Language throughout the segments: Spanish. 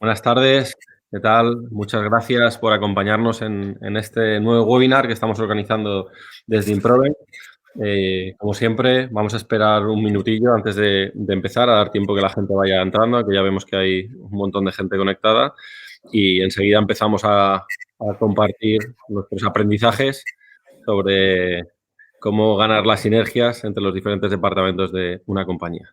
Buenas tardes, ¿qué tal? Muchas gracias por acompañarnos en este nuevo webinar que estamos organizando desde Improven. Como siempre, vamos a esperar un minutillo antes de empezar, a dar tiempo que la gente vaya entrando, que ya vemos que hay un montón de gente conectada y enseguida empezamos a compartir nuestros aprendizajes sobre cómo ganar las sinergias entre los diferentes departamentos de una compañía.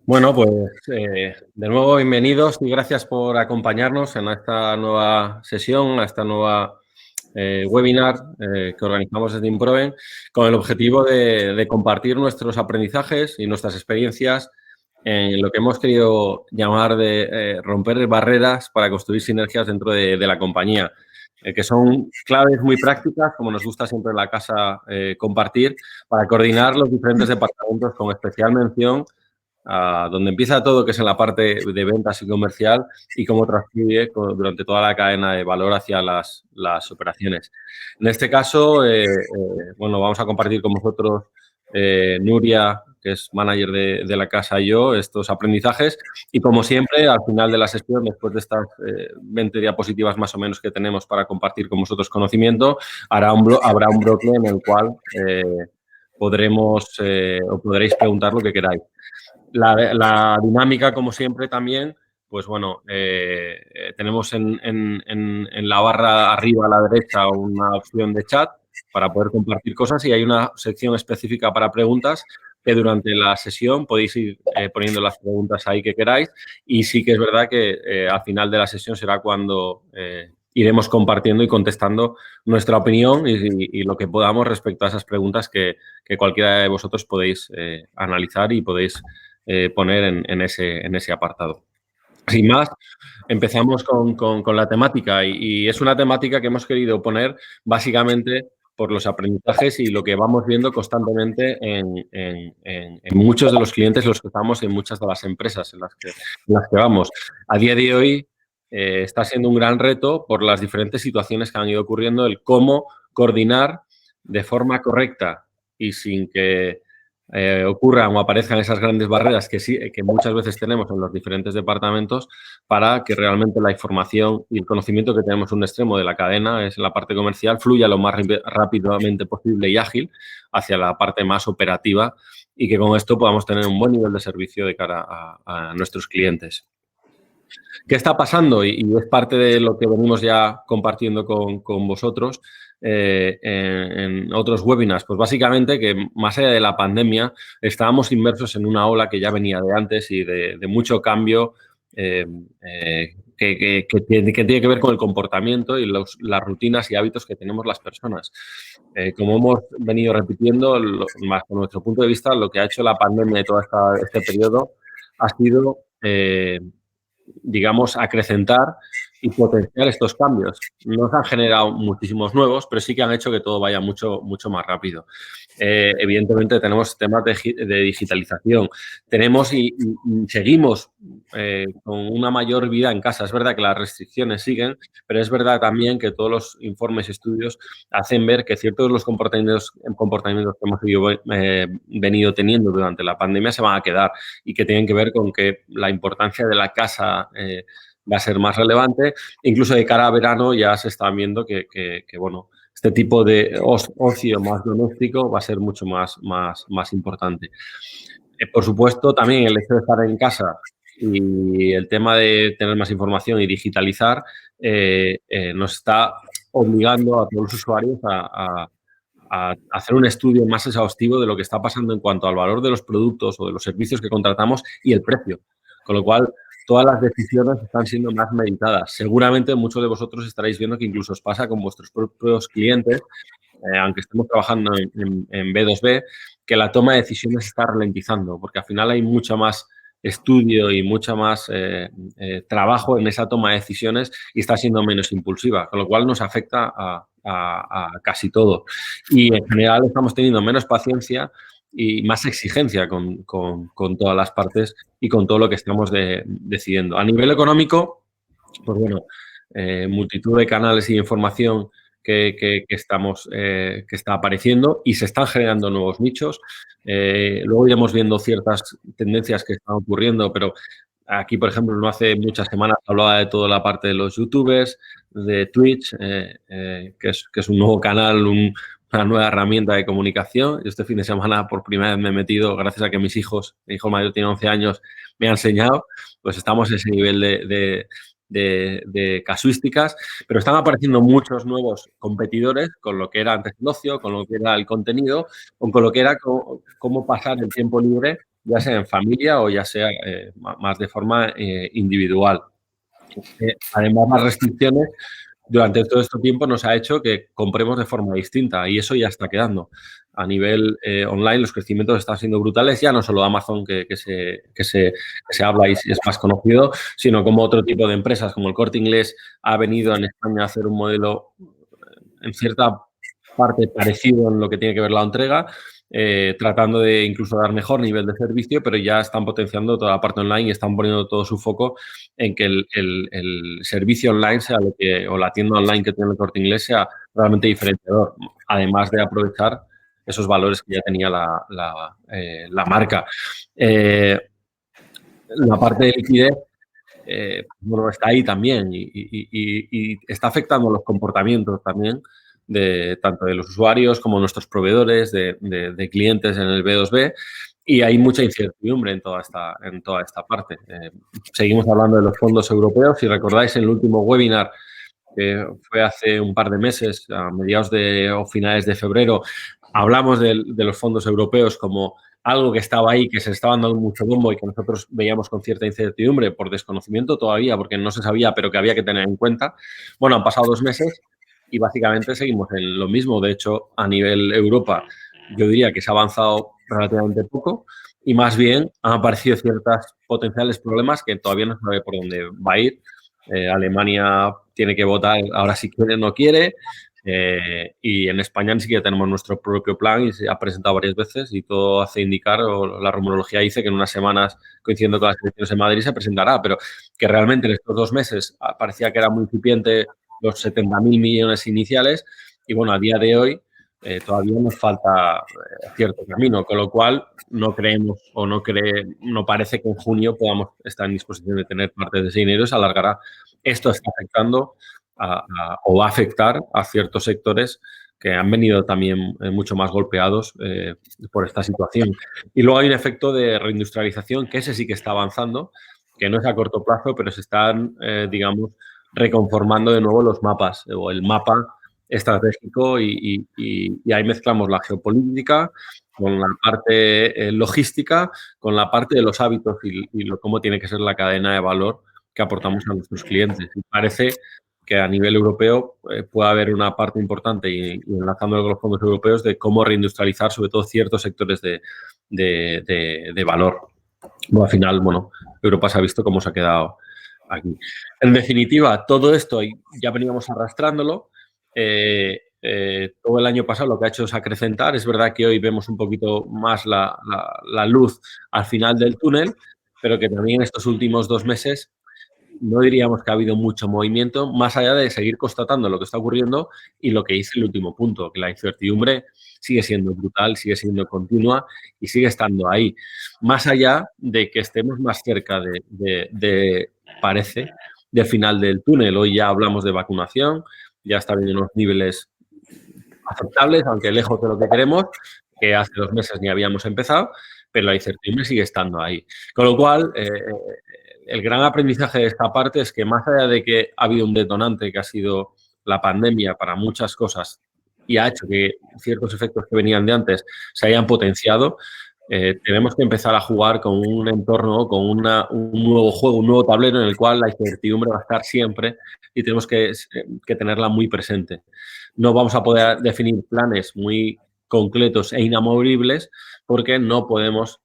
Bueno, pues de nuevo bienvenidos y gracias por acompañarnos en esta nueva sesión, a esta nueva webinar que organizamos desde Improven con el objetivo de compartir nuestros aprendizajes y nuestras experiencias en lo que hemos querido llamar de romper barreras para construir sinergias dentro de la compañía, que son claves muy prácticas, como nos gusta siempre en la casa compartir, para coordinar los diferentes departamentos con especial mención a donde empieza todo, que es en la parte de ventas y comercial, y cómo transfiere durante toda la cadena de valor hacia las operaciones. En este caso, bueno, vamos a compartir con vosotros, Nuria, que es manager de la casa, y yo, estos aprendizajes. Y como siempre, al final de la sesión, después de estas 20 diapositivas más o menos que tenemos para compartir con vosotros conocimiento, habrá un bloque en el cual podremos o podréis preguntar lo que queráis. La dinámica, como siempre, también, pues bueno, tenemos en la barra arriba a la derecha una opción de chat para poder compartir cosas y hay una sección específica para preguntas que durante la sesión podéis ir poniendo las preguntas ahí que queráis y sí que es verdad que al final de la sesión será cuando iremos compartiendo y contestando nuestra opinión y lo que podamos respecto a esas preguntas que cualquiera de vosotros podéis analizar y podéis poner en ese apartado. Sin más, empezamos con la temática y es una temática que hemos querido poner básicamente por los aprendizajes y lo que vamos viendo constantemente en muchos de los clientes los que estamos en muchas de las empresas en las que vamos. A día de hoy está siendo un gran reto por las diferentes situaciones que han ido ocurriendo, el cómo coordinar de forma correcta y sin que ocurran o aparezcan esas grandes barreras que muchas veces tenemos en los diferentes departamentos para que realmente la información y el conocimiento que tenemos en un extremo de la cadena, es en la parte comercial, fluya lo más rápidamente posible y ágil hacia la parte más operativa y que con esto podamos tener un buen nivel de servicio de cara a nuestros clientes. ¿Qué está pasando? Y es parte de lo que venimos ya compartiendo con vosotros en otros webinars. Pues básicamente que más allá de la pandemia estábamos inmersos en una ola que ya venía de antes y de mucho cambio que tiene que ver con el comportamiento y las rutinas y hábitos que tenemos las personas. Como hemos venido repitiendo, más con nuestro punto de vista, lo que ha hecho la pandemia de todo este periodo ha sido digamos, acrecentar y potenciar estos cambios. No se han generado muchísimos nuevos, pero sí que han hecho que todo vaya mucho, mucho más rápido. Evidentemente tenemos temas de digitalización. Tenemos y seguimos con una mayor vida en casa. Es verdad que las restricciones siguen, pero es verdad también que todos los informes y estudios hacen ver que ciertos de los comportamientos que hemos venido teniendo durante la pandemia se van a quedar y que tienen que ver con que la importancia de la casa va a ser más relevante. Incluso de cara a verano ya se está viendo que bueno, este tipo de ocio más doméstico va a ser mucho más importante. Por supuesto, también el hecho de estar en casa y el tema de tener más información y digitalizar nos está obligando a todos los usuarios a hacer un estudio más exhaustivo de lo que está pasando en cuanto al valor de los productos o de los servicios que contratamos y el precio. Con lo cual, todas las decisiones están siendo más meditadas. Seguramente muchos de vosotros estaréis viendo que incluso os pasa con vuestros propios clientes, aunque estemos trabajando en B2B, que la toma de decisiones se está ralentizando, porque al final hay mucho más estudio y mucho más trabajo en esa toma de decisiones y está siendo menos impulsiva, con lo cual nos afecta a casi todo. Y en general estamos teniendo menos paciencia y más exigencia con todas las partes y con todo lo que estamos decidiendo. A nivel económico, pues bueno, multitud de canales y de información que está apareciendo y se están generando nuevos nichos. Luego iremos viendo ciertas tendencias que están ocurriendo, pero aquí, por ejemplo, no hace muchas semanas hablaba de toda la parte de los youtubers, de Twitch, que es un nuevo canal, una nueva herramienta de comunicación. Yo este fin de semana por primera vez me he metido, gracias a que mi hijo mayor tiene 11 años, me ha enseñado, pues estamos en ese nivel de casuísticas, pero están apareciendo muchos nuevos competidores con lo que era antes el ocio, con lo que era el contenido, o con lo que era cómo pasar el tiempo libre, ya sea en familia o ya sea más de forma individual. Además, las restricciones durante todo este tiempo nos ha hecho que compremos de forma distinta y eso ya está quedando. A nivel online los crecimientos están siendo brutales, ya no solo Amazon que se habla y es más conocido, sino como otro tipo de empresas, como el Corte Inglés ha venido en España a hacer un modelo en cierta parte parecido en lo que tiene que ver la entrega, tratando de incluso dar mejor nivel de servicio, pero ya están potenciando toda la parte online y están poniendo todo su foco en que el servicio online sea o la tienda online que tiene el Corte Inglés sea realmente diferenciador, además de aprovechar esos valores que ya tenía la marca. La parte de liquidez bueno, está ahí también y está afectando los comportamientos también tanto de los usuarios como nuestros proveedores, de clientes en el B2B, y hay mucha incertidumbre en toda esta parte. Seguimos hablando de los fondos europeos. Si recordáis, en el último webinar, que fue hace un par de meses, a mediados o finales de febrero, hablamos de los fondos europeos como algo que estaba ahí, que se estaban dando mucho bombo y que nosotros veíamos con cierta incertidumbre por desconocimiento todavía, porque no se sabía, pero que había que tener en cuenta. Bueno, han pasado 2 meses y básicamente seguimos en lo mismo. De hecho, a nivel Europa, yo diría que se ha avanzado relativamente poco y más bien han aparecido ciertos potenciales problemas que todavía no se sabe por dónde va a ir. Alemania tiene que votar ahora si quiere o no quiere. Y en España ni siquiera tenemos nuestro propio plan y se ha presentado varias veces y todo hace indicar, o la rumorología dice que en unas semanas, coincidiendo con las elecciones en Madrid, se presentará, pero que realmente en estos 2 meses parecía que era muy incipiente los 70.000 millones iniciales y bueno, a día de hoy todavía nos falta cierto camino, con lo cual no creemos o no parece que en junio podamos estar en disposición de tener parte de ese dinero y se alargará. Esto está afectando o va a afectar a ciertos sectores que han venido también mucho más golpeados por esta situación. Y luego hay un efecto de reindustrialización que ese sí que está avanzando, que no es a corto plazo, pero se están, digamos, reconformando de nuevo los mapas o el mapa estratégico y ahí mezclamos la geopolítica con la parte logística, con la parte de los hábitos y cómo tiene que ser la cadena de valor que aportamos a nuestros clientes. Y parece que a nivel europeo puede haber una parte importante y enlazándolo con los fondos europeos de cómo reindustrializar sobre todo ciertos sectores de valor. Bueno, al final, bueno, Europa se ha visto cómo se ha quedado aquí. En definitiva, todo esto ya veníamos arrastrándolo. Todo el año pasado lo que ha hecho es acrecentar. Es verdad que hoy vemos un poquito más la luz al final del túnel, pero que también estos últimos 2 meses no diríamos que ha habido mucho movimiento, más allá de seguir constatando lo que está ocurriendo y lo que dice el último punto, que la incertidumbre sigue siendo brutal, sigue siendo continua y sigue estando ahí. Más allá de que estemos más cerca parece, del final del túnel. Hoy ya hablamos de vacunación, ya está habiendo unos niveles aceptables, aunque lejos de lo que queremos, que hace 2 meses ni habíamos empezado, pero la incertidumbre sigue estando ahí. Con lo cual, el gran aprendizaje de esta parte es que más allá de que ha habido un detonante que ha sido la pandemia para muchas cosas y ha hecho que ciertos efectos que venían de antes se hayan potenciado, tenemos que empezar a jugar con un entorno, con un nuevo juego, un nuevo tablero en el cual la incertidumbre va a estar siempre y tenemos que tenerla muy presente. No vamos a poder definir planes muy concretos e inamovibles porque no podemos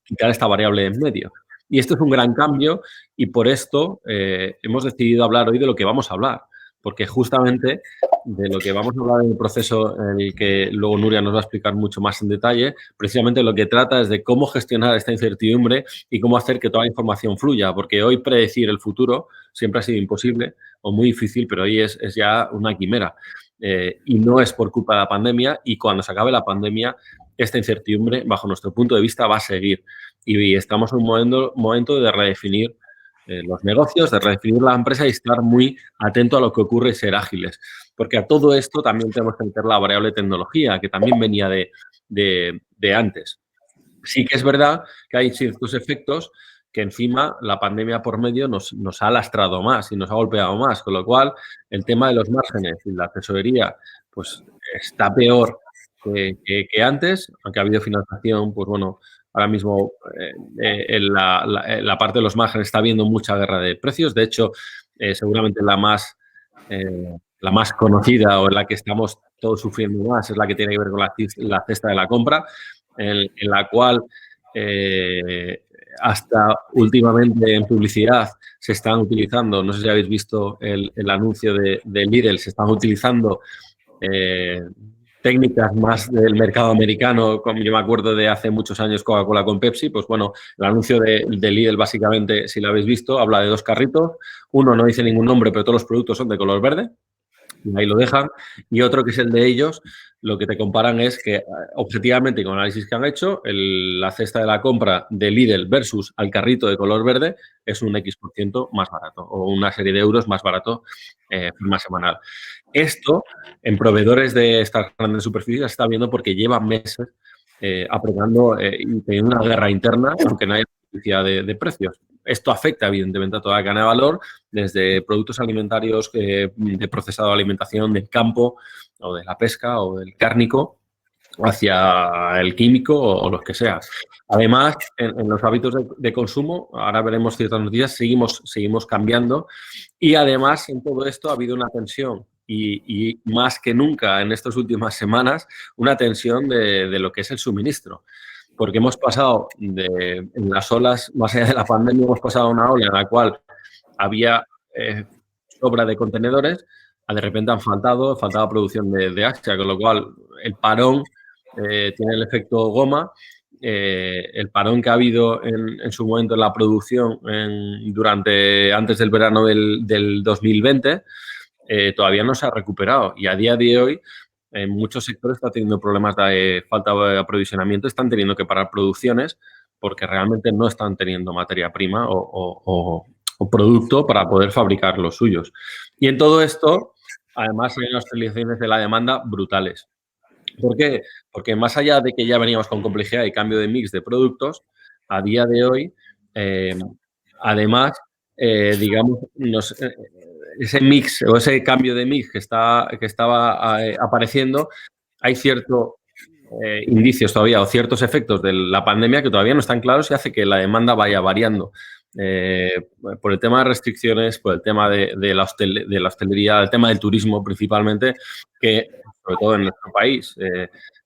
quitar esta variable en medio. Y esto es un gran cambio y por esto hemos decidido hablar hoy de lo que vamos a hablar, porque justamente de lo que vamos a hablar en el proceso en el que luego Nuria nos va a explicar mucho más en detalle, precisamente lo que trata es de cómo gestionar esta incertidumbre y cómo hacer que toda la información fluya, porque hoy predecir el futuro siempre ha sido imposible o muy difícil, pero hoy es ya una quimera. Y no es por culpa de la pandemia y cuando se acabe la pandemia, esta incertidumbre, bajo nuestro punto de vista, va a seguir. Y estamos en un momento de redefinir los negocios, de redefinir la empresa y estar muy atento a lo que ocurre y ser ágiles. Porque a todo esto también tenemos que meter la variable tecnología, que también venía de antes. Sí que es verdad que hay ciertos efectos que encima la pandemia por medio nos ha lastrado más y nos ha golpeado más, con lo cual el tema de los márgenes y la tesorería pues está peor que antes, aunque ha habido financiación, pues bueno, ahora mismo en la parte de los márgenes está habiendo mucha guerra de precios. De hecho, seguramente la más conocida o en la que estamos todos sufriendo más es la que tiene que ver con la cesta de la compra, en la cual hasta últimamente en publicidad se están utilizando, no sé si habéis visto el anuncio de Lidl, se están utilizando técnicas más del mercado americano, como yo me acuerdo de hace muchos años Coca-Cola con Pepsi, pues bueno, el anuncio de Lidl básicamente, si lo habéis visto, habla de 2 carritos, uno no dice ningún nombre, pero todos los productos son de color verde, y ahí lo dejan, y otro que es el de ellos, lo que te comparan es que objetivamente con el análisis que han hecho, la cesta de la compra de Lidl versus al carrito de color verde es un X% más barato o una serie de euros más barato forma semanal. Esto en proveedores de estas grandes superficies se está viendo porque llevan meses apretando y teniendo una guerra interna, aunque no haya publicidad de precios. Esto afecta, evidentemente, a toda la cadena de valor, desde productos alimentarios de procesado de alimentación, del campo o de la pesca o del cárnico, hacia el químico o los que sea. Además, en los hábitos de consumo, ahora veremos ciertas noticias, seguimos cambiando y además en todo esto ha habido una tensión y más que nunca en estas últimas semanas, una tensión de lo que es el suministro. Porque hemos pasado en las olas, más allá de la pandemia, hemos pasado a una ola en la cual había sobra de contenedores, de repente faltaba producción de Asia, con lo cual el parón tiene el efecto goma. El parón que ha habido en su momento en la producción antes del verano del 2020 todavía no se ha recuperado y a día de hoy en muchos sectores está teniendo problemas de falta de aprovisionamiento, están teniendo que parar producciones porque realmente no están teniendo materia prima o producto para poder fabricar los suyos. Y en todo esto, además, hay unas actualizaciones de la demanda brutales. ¿Por qué? Porque más allá de que ya veníamos con complejidad y cambio de mix de productos, a día de hoy, además, digamos, ese mix o ese cambio de mix que estaba apareciendo, hay ciertos indicios todavía o ciertos efectos de la pandemia que todavía no están claros y hace que la demanda vaya variando. Por el tema de restricciones, por el tema de la hostelería, el tema del turismo principalmente, que sobre todo en nuestro país,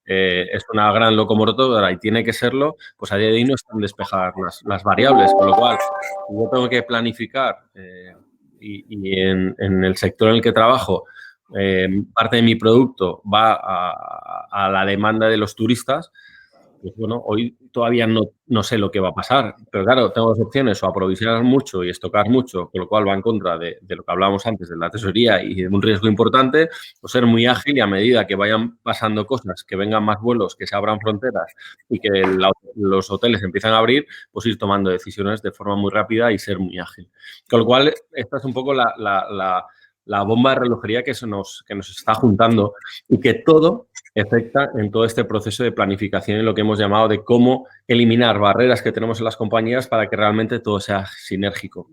es una gran locomotora y tiene que serlo, pues a día de hoy no están despejadas las variables, con lo cual yo tengo que planificar y en el sector en el que trabajo, parte de mi producto va a la demanda de los turistas. Pues bueno, hoy todavía no sé lo que va a pasar, pero claro, tengo dos opciones, o aprovisionar mucho y estocar mucho, con lo cual va en contra de lo que hablábamos antes de la tesorería y de un riesgo importante, o ser muy ágil y a medida que vayan pasando cosas, que vengan más vuelos, que se abran fronteras y que los hoteles empiezan a abrir, pues ir tomando decisiones de forma muy rápida y ser muy ágil. Con lo cual, esta es un poco la bomba de relojería que nos está juntando y que todo afecta en todo este proceso de planificación y lo que hemos llamado de cómo eliminar barreras que tenemos en las compañías para que realmente todo sea sinérgico.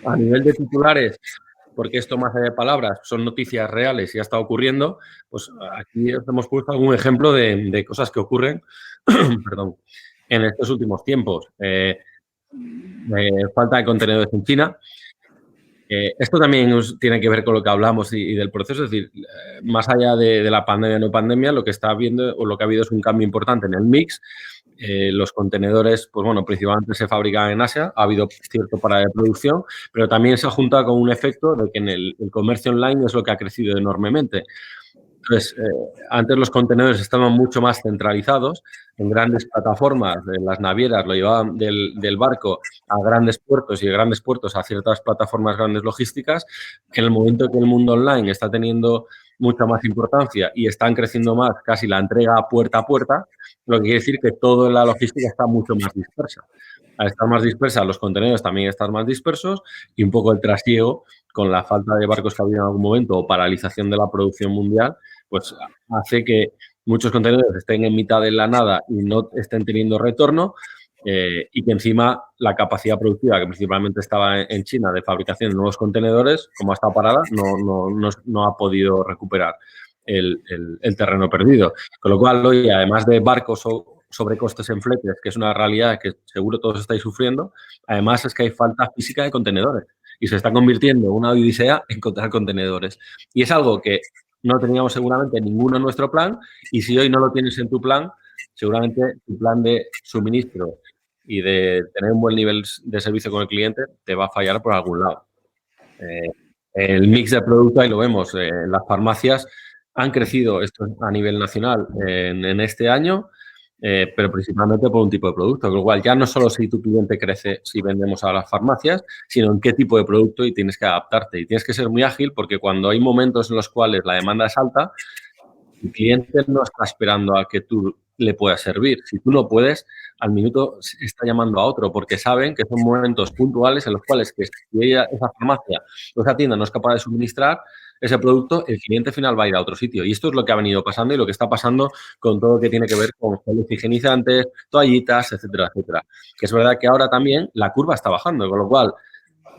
A nivel de titulares, porque esto más allá de palabras son noticias reales y ya está ocurriendo, pues aquí os hemos puesto algún ejemplo de cosas que ocurren perdón, en estos últimos tiempos. Falta de contenedores en China. Esto también tiene que ver con lo que hablamos y del proceso, es decir, más allá de la pandemia o no pandemia, lo que está viendo o lo que ha habido es un cambio importante en el mix. Los contenedores, pues bueno, principalmente se fabrican en Asia, ha habido cierto parada de producción, pero también se ha juntado con un efecto de que en el comercio online es lo que ha crecido enormemente. Entonces, antes los contenedores estaban mucho más centralizados en grandes plataformas, las navieras lo llevaban del barco a grandes puertos y de grandes puertos a ciertas plataformas grandes logísticas, que en el momento que el mundo online está teniendo mucha más importancia y están creciendo más casi la entrega puerta a puerta, lo que quiere decir que toda la logística está mucho más dispersa. Al estar más dispersa, los contenedores también están más dispersos y un poco el trasiego con la falta de barcos que ha habido en algún momento o paralización de la producción mundial, pues hace que muchos contenedores estén en mitad de la nada y no estén teniendo retorno y que encima la capacidad productiva que principalmente estaba en China de fabricación de nuevos contenedores, como ha estado parada, no ha podido recuperar el terreno perdido. Con lo cual, hoy, además de barcos o sobrecostes en fletes, que es una realidad que seguro todos estáis sufriendo, además es que hay falta física de contenedores y se está convirtiendo en una odisea encontrar contenedores. Y es algo que no teníamos seguramente ninguno en nuestro plan y si hoy no lo tienes en tu plan, seguramente tu plan de suministro y de tener un buen nivel de servicio con el cliente te va a fallar por algún lado. El mix de producto, ahí lo vemos, las farmacias han crecido esto a nivel nacional en este año, pero principalmente por un tipo de producto, con lo cual ya no solo si tu cliente crece si vendemos a las farmacias, sino en qué tipo de producto y tienes que adaptarte. Y tienes que ser muy ágil porque cuando hay momentos en los cuales la demanda es alta, el cliente no está esperando a que tú le puedas servir. Si tú no puedes, al minuto está llamando a otro porque saben que son momentos puntuales en los cuales que si esa farmacia o esa tienda no es capaz de suministrar ese producto, el cliente final va a ir a otro sitio. Y esto es lo que ha venido pasando y lo que está pasando con todo lo que tiene que ver con geles higienizantes, toallitas, etcétera, etcétera. Que es verdad que ahora también la curva está bajando, con lo cual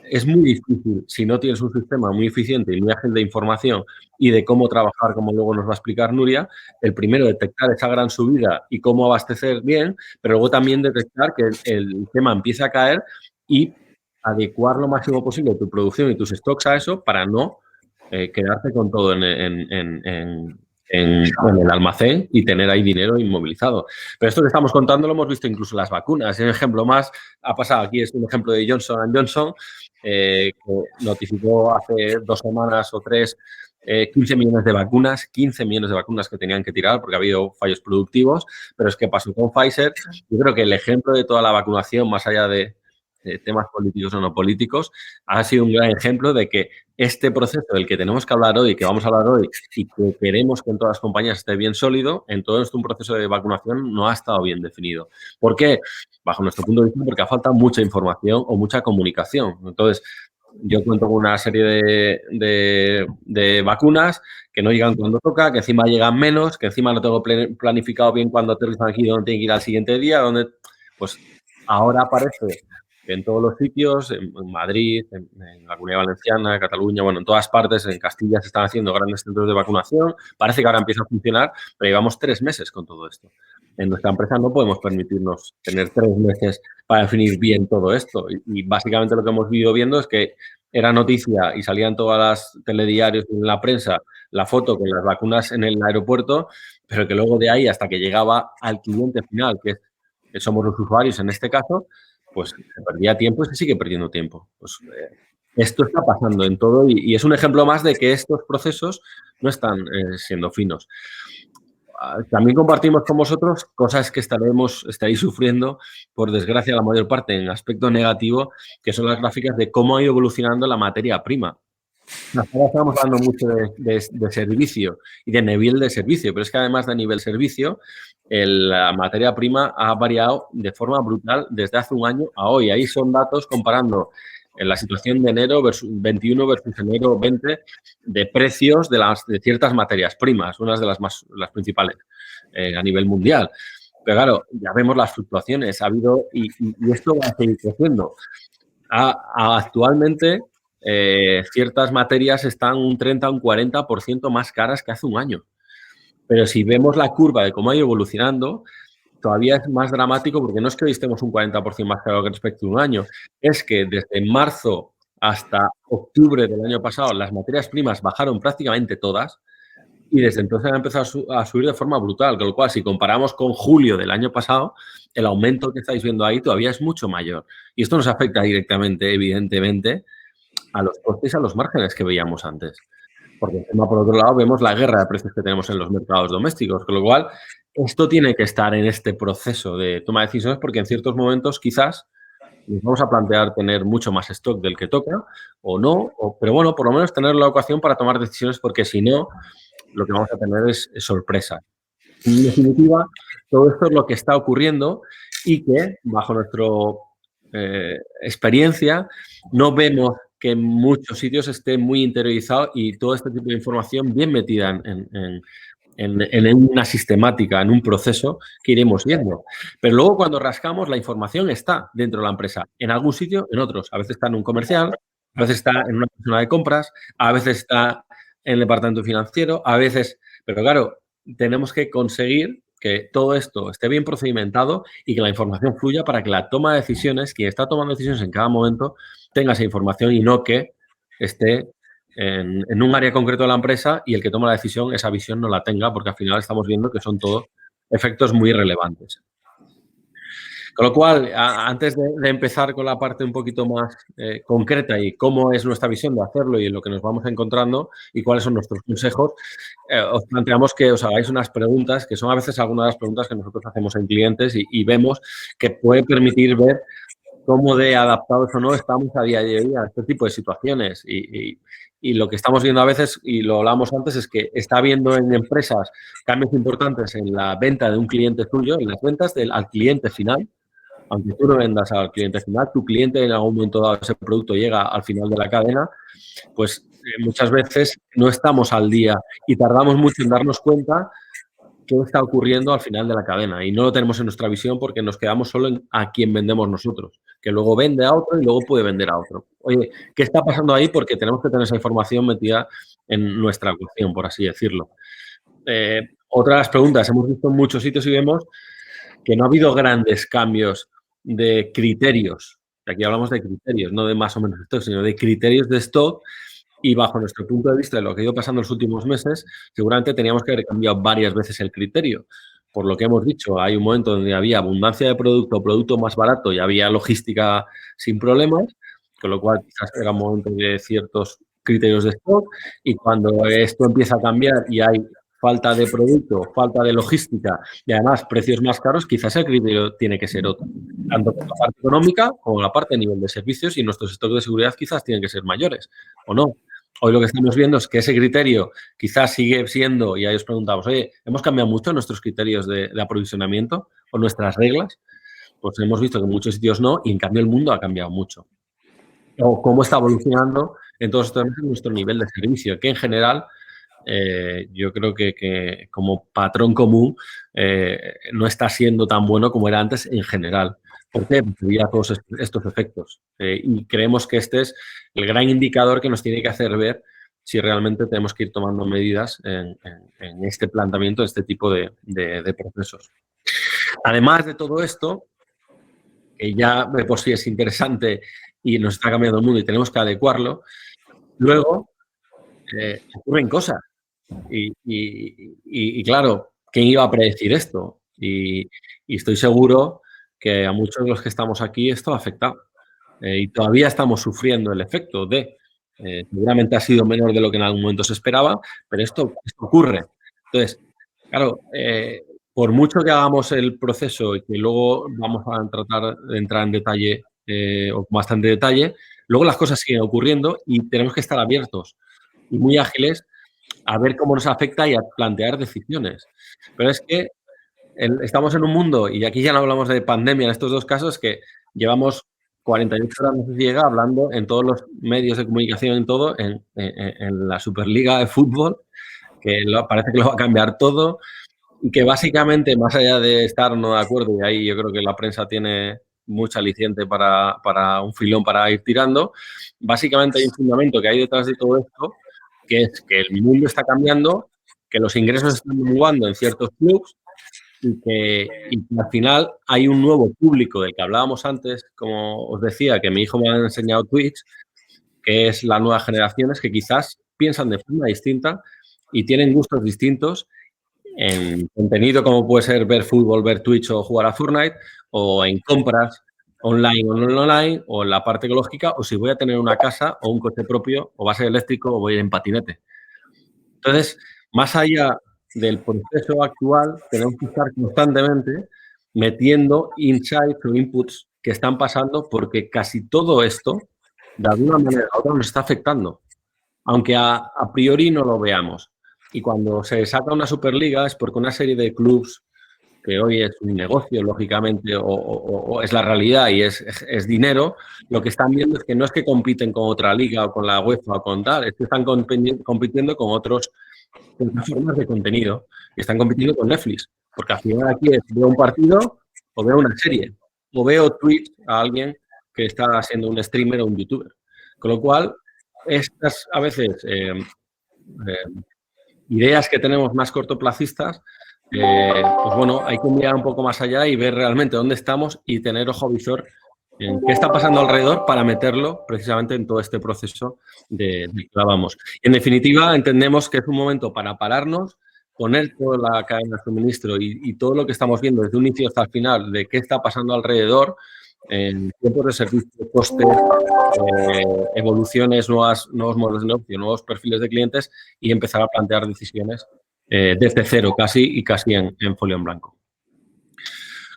es muy difícil, si no tienes un sistema muy eficiente y muy ágil de información y de cómo trabajar, como luego nos va a explicar Nuria, el primero detectar esa gran subida y cómo abastecer bien, pero luego también detectar que el tema empieza a caer y adecuar lo máximo posible tu producción y tus stocks a eso para no quedarte con todo en el almacén y tener ahí dinero inmovilizado. Pero esto que estamos contando lo hemos visto incluso en las vacunas. Un ejemplo más ha pasado aquí, es un ejemplo de Johnson Johnson, que notificó hace 2 semanas o 3 15 millones de vacunas, 15 millones de vacunas que tenían que tirar porque ha habido fallos productivos, pero es que pasó con Pfizer. Yo creo que el ejemplo de toda la vacunación, más allá de temas políticos o no políticos, ha sido un gran ejemplo de que este proceso del que tenemos que hablar hoy, que vamos a hablar hoy y que queremos que en todas las compañías esté bien sólido, en todo esto un proceso de vacunación no ha estado bien definido. ¿Por qué? Bajo nuestro punto de vista, porque ha faltado mucha información o mucha comunicación. Entonces, yo cuento con una serie de vacunas que no llegan cuando toca, que encima llegan menos, que encima no tengo planificado bien cuándo aterrizan aquí, dónde tienen que ir al siguiente día, pues ahora aparece en todos los sitios, en Madrid, en la Comunidad Valenciana, en Cataluña, bueno, en todas partes, en Castilla se están haciendo grandes centros de vacunación, parece que ahora empieza a funcionar, pero llevamos 3 meses con todo esto. En nuestra empresa no podemos permitirnos tener 3 meses para definir bien todo esto y básicamente lo que hemos ido viendo es que era noticia y salían todas las telediarios y en la prensa la foto con las vacunas en el aeropuerto, pero que luego de ahí hasta que llegaba al cliente final, que somos los usuarios en este caso, pues se perdía tiempo y se sigue perdiendo tiempo. Pues, esto está pasando en todo y es un ejemplo más de que estos procesos no están siendo finos. También compartimos con vosotros cosas que estaréis sufriendo, por desgracia, la mayor parte en aspecto negativo, que son las gráficas de cómo ha ido evolucionando la materia prima. Ahora estamos hablando mucho de servicio y de nivel de servicio, pero es que además de nivel servicio, la materia prima ha variado de forma brutal desde hace un año a hoy. Ahí son datos comparando la situación de enero 21 versus enero 20 de precios de ciertas materias primas, unas de las principales a nivel mundial. Pero claro, ya vemos las fluctuaciones, ha habido y esto va a seguir creciendo. Actualmente, ciertas materias están un 30 o un 40% más caras que hace un año. Pero si vemos la curva de cómo ha ido evolucionando, todavía es más dramático porque no es que hoy estemos un 40% más caro que respecto a un año, es que desde marzo hasta octubre del año pasado las materias primas bajaron prácticamente todas y desde entonces han empezado a subir de forma brutal, con lo cual si comparamos con julio del año pasado, el aumento que estáis viendo ahí todavía es mucho mayor. Y esto nos afecta directamente, evidentemente, a los costes y a los márgenes que veíamos antes. Porque encima, por otro lado, vemos la guerra de precios que tenemos en los mercados domésticos, con lo cual esto tiene que estar en este proceso de toma de decisiones porque en ciertos momentos quizás nos vamos a plantear tener mucho más stock del que toca o no, pero bueno, por lo menos tener la ocasión para tomar decisiones porque si no, lo que vamos a tener es sorpresa. En definitiva, todo esto es lo que está ocurriendo y que, bajo nuestra experiencia, no vemos que en muchos sitios esté muy interiorizado y todo este tipo de información bien metida en una sistemática, en un proceso que iremos viendo. Pero luego cuando rascamos, la información está dentro de la empresa, en algún sitio, en otros. A veces está en un comercial, a veces está en una persona de compras, a veces está en el departamento financiero, a veces... Pero claro, tenemos que conseguir que todo esto esté bien procedimentado y que la información fluya para que la toma de decisiones, quien está tomando decisiones en cada momento, tenga esa información y no que esté en un área concreto de la empresa y el que toma la decisión esa visión no la tenga, porque al final estamos viendo que son todos efectos muy relevantes. Con lo cual, antes de empezar con la parte un poquito más concreta y cómo es nuestra visión de hacerlo y en lo que nos vamos encontrando y cuáles son nuestros consejos, os planteamos que os hagáis unas preguntas, que son a veces algunas de las preguntas que nosotros hacemos en clientes y vemos que puede permitir ver cómo de adaptados o no estamos a día de hoy a este tipo de situaciones. Y lo que estamos viendo a veces, y lo hablamos antes, es que está habiendo en empresas cambios importantes en la venta de un cliente tuyo, en las ventas al cliente final. Aunque tú no vendas al cliente final, tu cliente en algún momento dado ese producto llega al final de la cadena, pues muchas veces no estamos al día y tardamos mucho en darnos cuenta qué está ocurriendo al final de la cadena y no lo tenemos en nuestra visión porque nos quedamos solo en a quién vendemos nosotros, que luego vende a otro y luego puede vender a otro. Oye, ¿qué está pasando ahí? Porque tenemos que tener esa información metida en nuestra ecuación, por así decirlo. Otra de las preguntas, hemos visto en muchos sitios y vemos que no ha habido grandes cambios de criterios. Aquí hablamos de criterios, no de más o menos stock, sino de criterios de stock. Y bajo nuestro punto de vista de lo que ha ido pasando en los últimos meses, seguramente teníamos que haber cambiado varias veces el criterio. Por lo que hemos dicho, hay un momento donde había abundancia de producto más barato y había logística sin problemas, con lo cual quizás era un momento de ciertos criterios de stock. Y cuando esto empieza a cambiar y hay falta de producto, falta de logística y además precios más caros, quizás el criterio tiene que ser otro. Tanto por la parte económica como la parte de nivel de servicios y nuestros stocks de seguridad quizás tienen que ser mayores o no. Hoy lo que estamos viendo es que ese criterio quizás sigue siendo, y ahí os preguntamos, oye, ¿hemos cambiado mucho nuestros criterios de aprovisionamiento o nuestras reglas? Pues hemos visto que en muchos sitios no y en cambio el mundo ha cambiado mucho. O cómo está evolucionando entonces nuestro nivel de servicio, que en general yo creo que como patrón común no está siendo tan bueno como era antes en general. ¿Por qué? Porque había todos estos efectos. Y creemos que este es el gran indicador que nos tiene que hacer ver si realmente tenemos que ir tomando medidas en este planteamiento, este tipo de procesos. Además de todo esto, que ya de por sí es interesante y nos está cambiando el mundo y tenemos que adecuarlo, luego ocurren cosas. Y claro, ¿quién iba a predecir esto? Y estoy seguro que a muchos de los que estamos aquí esto ha afectado. Y todavía estamos sufriendo el efecto de, seguramente ha sido menor de lo que en algún momento se esperaba, pero esto ocurre. Entonces, claro, por mucho que hagamos el proceso y que luego vamos a tratar de entrar en detalle o con bastante detalle, luego las cosas siguen ocurriendo y tenemos que estar abiertos y muy ágiles a ver cómo nos afecta y a plantear decisiones. Pero es que estamos en un mundo, y aquí ya no hablamos de pandemia en estos dos casos, que llevamos 48 horas, no sé si llega, hablando en todos los medios de comunicación, en todo, en la Superliga de fútbol, que parece que lo va a cambiar todo y que básicamente, más allá de estar o no de acuerdo, y ahí yo creo que la prensa tiene mucho aliciente para un filón para ir tirando, básicamente hay un fundamento que hay detrás de todo esto, que es que el mundo está cambiando, que los ingresos están menguando en ciertos clubes y que al final hay un nuevo público del que hablábamos antes, como os decía, que mi hijo me ha enseñado Twitch, que es las nuevas generaciones que quizás piensan de forma distinta y tienen gustos distintos en contenido como puede ser ver fútbol, ver Twitch o jugar a Fortnite, o en compras online o no online, o en la parte ecológica, o si voy a tener una casa o un coche propio, o va a ser eléctrico o voy a ir en patinete. Entonces, más allá del proceso actual, tenemos que estar constantemente metiendo insights o inputs que están pasando porque casi todo esto, de alguna manera u otra, nos está afectando, aunque a priori no lo veamos. Y cuando se saca una Superliga es porque una serie de clubs, que hoy es un negocio, lógicamente, o es la realidad y es dinero, lo que están viendo es que no es que compiten con otra liga o con la UEFA o con tal, es que están compitiendo con otros plataformas de contenido y están compitiendo con Netflix. Porque al final aquí es, veo un partido o veo una serie o veo Twitch a alguien que está siendo un streamer o un youtuber. Con lo cual, estas a veces ideas que tenemos más cortoplacistas, pues bueno, hay que mirar un poco más allá y ver realmente dónde estamos y tener ojo visor en qué está pasando alrededor para meterlo precisamente en todo este proceso de que vamos. En definitiva, entendemos que es un momento para pararnos, poner toda la cadena de suministro y todo lo que estamos viendo desde un inicio hasta el final de qué está pasando alrededor en tiempos de servicio, costes, evoluciones, nuevos modelos de negocio, nuevos perfiles de clientes y empezar a plantear decisiones desde cero casi y casi en folio en blanco.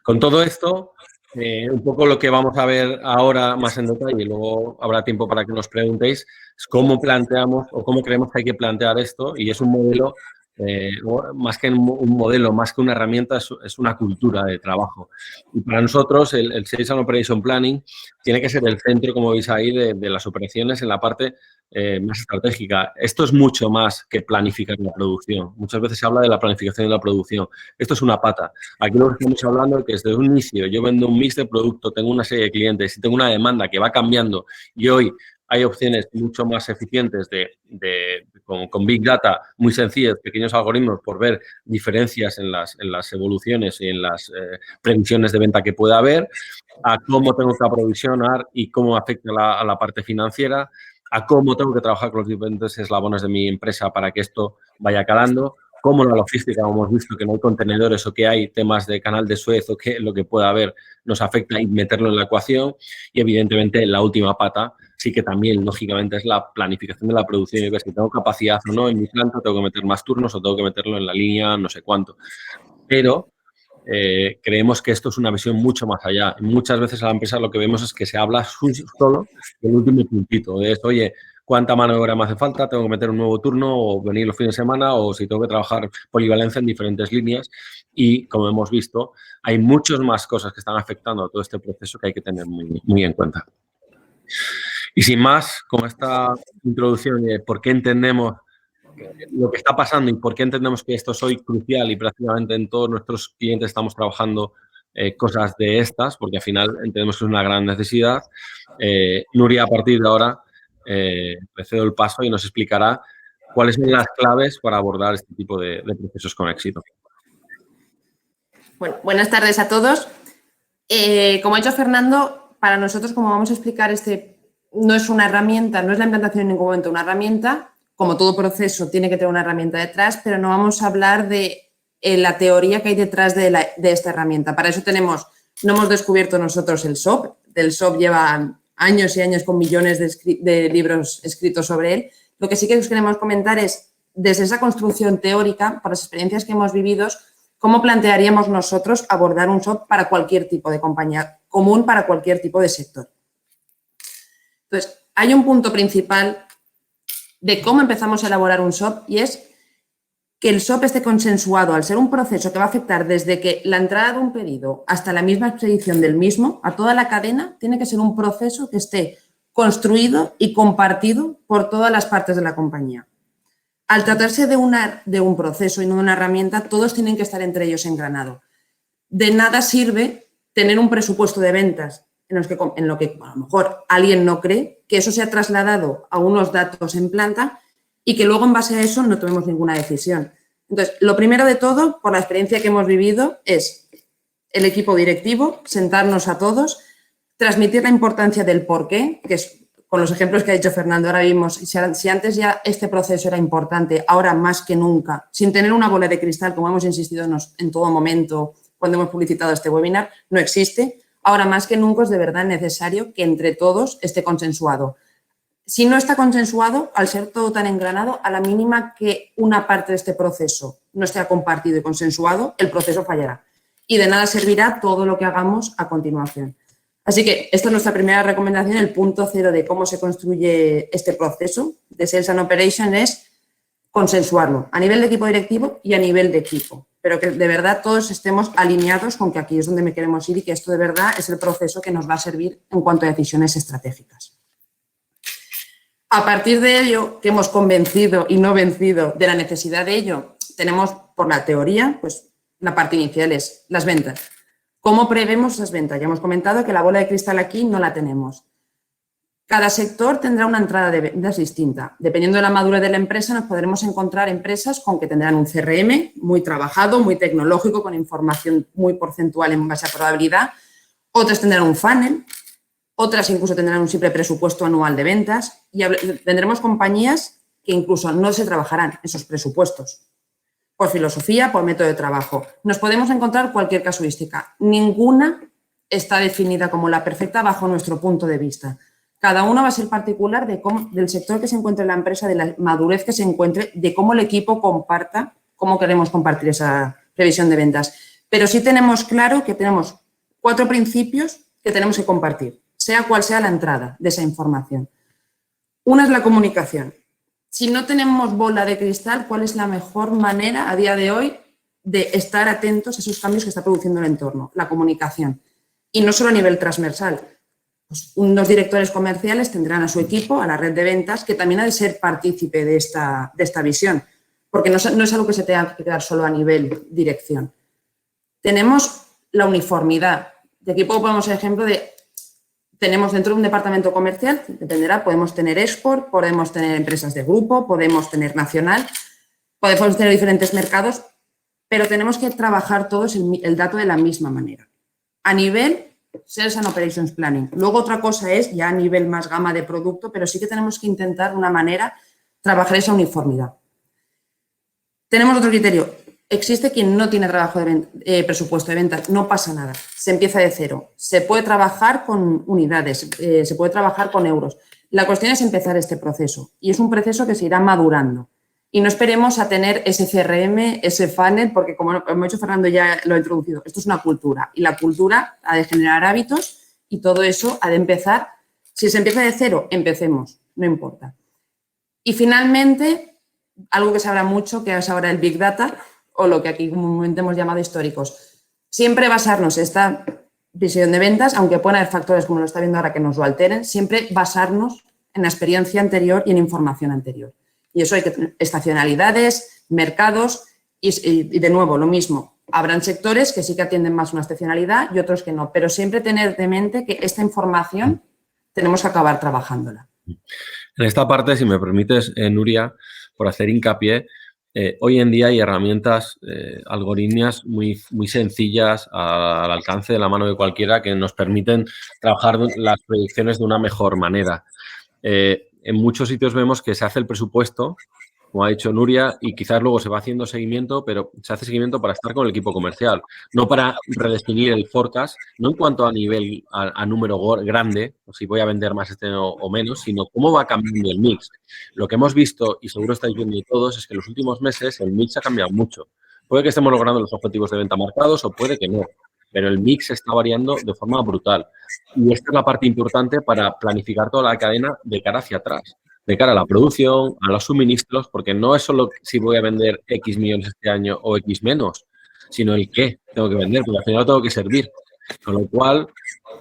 Con todo esto, un poco lo que vamos a ver ahora más en detalle y luego habrá tiempo para que nos preguntéis es cómo planteamos o cómo creemos que hay que plantear esto y es un modelo, más que un modelo, más que una herramienta, es una cultura de trabajo. Y para nosotros el Sales and Operation Planning tiene que ser el centro, como veis ahí, de las operaciones en la parte más estratégica. Esto es mucho más que planificar la producción. Muchas veces se habla de la planificación de la producción. Esto es una pata. Aquí lo que estamos hablando es que desde un inicio yo vendo un mix de producto, tengo una serie de clientes y tengo una demanda que va cambiando y hoy hay opciones mucho más eficientes con Big Data, muy sencillas, pequeños algoritmos por ver diferencias en las evoluciones y en las previsiones de venta que pueda haber, a cómo tengo que aprovisionar y cómo afecta a la parte financiera, a cómo tengo que trabajar con los diferentes eslabones de mi empresa para que esto vaya calando, cómo la logística, como hemos visto, que no hay contenedores o que hay temas de canal de Suez o que lo que pueda haber nos afecta y meterlo en la ecuación. Y, evidentemente, la última pata sí que también, lógicamente, es la planificación de la producción. Yo que si tengo capacidad o no en mi planta, tengo que meter más turnos o tengo que meterlo en la línea no sé cuánto. Pero creemos que esto es una visión mucho más allá. Muchas veces a la empresa lo que vemos es que se habla solo del último puntito, de esto, oye, ¿cuánta mano de obra me hace falta? ¿Tengo que meter un nuevo turno o venir los fines de semana o si tengo que trabajar polivalencia en diferentes líneas? Y, como hemos visto, hay muchas más cosas que están afectando a todo este proceso que hay que tener muy, muy en cuenta. Y sin más, con esta introducción de por qué entendemos lo que está pasando y por qué entendemos que esto es hoy crucial y prácticamente en todos nuestros clientes estamos trabajando cosas de estas, porque al final entendemos que es una gran necesidad. Nuria, a partir de ahora, le cedo el paso y nos explicará cuáles son las claves para abordar este tipo de procesos con éxito. Bueno, buenas tardes a todos. Como ha dicho Fernando, para nosotros, como vamos a explicar este no es una herramienta, no es la implantación en ningún momento una herramienta, como todo proceso tiene que tener una herramienta detrás, pero no vamos a hablar de la teoría que hay detrás de esta herramienta. Para eso no hemos descubierto nosotros el SOP, del SOP llevan años y años con millones de libros escritos sobre él. Lo que sí que os queremos comentar es, desde esa construcción teórica, por las experiencias que hemos vivido, cómo plantearíamos nosotros abordar un SOP para cualquier tipo de compañía, común para cualquier tipo de sector. Entonces, hay un punto principal de cómo empezamos a elaborar un SOP y es que el SOP esté consensuado, al ser un proceso que va a afectar desde que la entrada de un pedido hasta la misma expedición del mismo, a toda la cadena, tiene que ser un proceso que esté construido y compartido por todas las partes de la compañía. Al tratarse de un proceso y no de una herramienta, todos tienen que estar entre ellos engranados. De nada sirve tener un presupuesto de ventas en lo que a lo mejor alguien no cree, que eso se ha trasladado a unos datos en planta y que luego en base a eso no tomemos ninguna decisión. Entonces, lo primero de todo, por la experiencia que hemos vivido, es el equipo directivo, sentarnos a todos, transmitir la importancia del por qué, que es con los ejemplos que ha dicho Fernando, ahora vimos, si antes ya este proceso era importante, ahora más que nunca, sin tener una bola de cristal, como hemos insistido en todo momento cuando hemos publicitado este webinar, no existe. Ahora más que nunca es de verdad necesario que entre todos esté consensuado. Si no está consensuado, al ser todo tan engranado, a la mínima que una parte de este proceso no esté compartido y consensuado, el proceso fallará. Y de nada servirá todo lo que hagamos a continuación. Así que esta es nuestra primera recomendación, el punto cero de cómo se construye este proceso de Sales and Operation es consensuarlo a nivel de equipo directivo y a nivel de equipo, pero que de verdad todos estemos alineados con que aquí es donde me queremos ir y que esto de verdad es el proceso que nos va a servir en cuanto a decisiones estratégicas. A partir de ello, que hemos convencido y no vencido de la necesidad de ello, tenemos por la teoría, pues la parte inicial es las ventas. ¿Cómo prevemos esas ventas? Ya hemos comentado que la bola de cristal aquí no la tenemos. Cada sector tendrá una entrada de ventas distinta. Dependiendo de la madurez de la empresa, nos podremos encontrar empresas con que tendrán un CRM muy trabajado, muy tecnológico, con información muy porcentual en base a probabilidad. Otras tendrán un funnel, otras incluso tendrán un simple presupuesto anual de ventas y tendremos compañías que incluso no se trabajarán esos presupuestos. Por filosofía, por método de trabajo. Nos podemos encontrar cualquier casuística. Ninguna está definida como la perfecta bajo nuestro punto de vista. Cada uno va a ser particular del sector que se encuentre en la empresa, de la madurez que se encuentre, de cómo el equipo comparta, cómo queremos compartir esa previsión de ventas. Pero sí tenemos claro que tenemos 4 principios que tenemos que compartir, sea cual sea la entrada de esa información. Una es la comunicación. Si no tenemos bola de cristal, ¿cuál es la mejor manera a día de hoy de estar atentos a esos cambios que está produciendo el entorno? La comunicación. Y no solo a nivel transversal. Pues unos directores comerciales tendrán a su equipo, a la red de ventas, que también ha de ser partícipe de esta visión, porque no es algo que se tenga que quedar solo a nivel dirección. Tenemos la uniformidad. De aquí podemos ser ejemplo de... Tenemos dentro de un departamento comercial, dependerá, podemos tener export, podemos tener empresas de grupo, podemos tener nacional, podemos tener diferentes mercados, pero tenemos que trabajar todos el dato de la misma manera. A nivel Sales and Operations Planning. Luego otra cosa es ya a nivel más gama de producto, pero sí que tenemos que intentar de una manera trabajar esa uniformidad. Tenemos otro criterio. Existe quien no tiene trabajo de presupuesto de ventas, no pasa nada, se empieza de cero. Se puede trabajar con unidades, se puede trabajar con euros. La cuestión es empezar este proceso y es un proceso que se irá madurando. Y no esperemos a tener ese CRM, ese funnel, porque como hemos dicho Fernando ya lo ha introducido, esto es una cultura y la cultura ha de generar hábitos y todo eso ha de empezar. Si se empieza de cero, empecemos, no importa. Y finalmente, algo que se habla mucho, que es ahora el Big Data, o lo que aquí comúnmente hemos llamado históricos. Siempre basarnos en esta visión de ventas, aunque puedan haber factores como lo está viendo ahora que nos lo alteren, siempre basarnos en la experiencia anterior y en información anterior. Y eso hay que tener estacionalidades, mercados y de nuevo lo mismo. Habrán sectores que sí que atienden más una estacionalidad y otros que no, pero siempre tener de mente que esta información tenemos que acabar trabajándola. En esta parte, si me permites, Nuria, por hacer hincapié, Hoy en día hay herramientas algorítmicas muy sencillas al alcance de la mano de cualquiera que nos permiten trabajar las proyecciones de una mejor manera. En muchos sitios vemos que se hace el presupuesto, como ha dicho Nuria, y quizás luego se va haciendo seguimiento, pero se hace seguimiento para estar con el equipo comercial, no para redefinir el forecast, no en cuanto a nivel, a número grande, o si voy a vender más o menos, sino cómo va cambiando el mix. Lo que hemos visto, y seguro estáis viendo todos, es que en los últimos meses el mix ha cambiado mucho. Puede que estemos logrando los objetivos de venta marcados o puede que no, pero el mix está variando de forma brutal. Y esta es la parte importante para planificar toda la cadena de cara hacia atrás, de cara a la producción, a los suministros, porque no es solo si voy a vender X millones este año o X menos, sino el qué tengo que vender, porque al final tengo que servir. Con lo cual,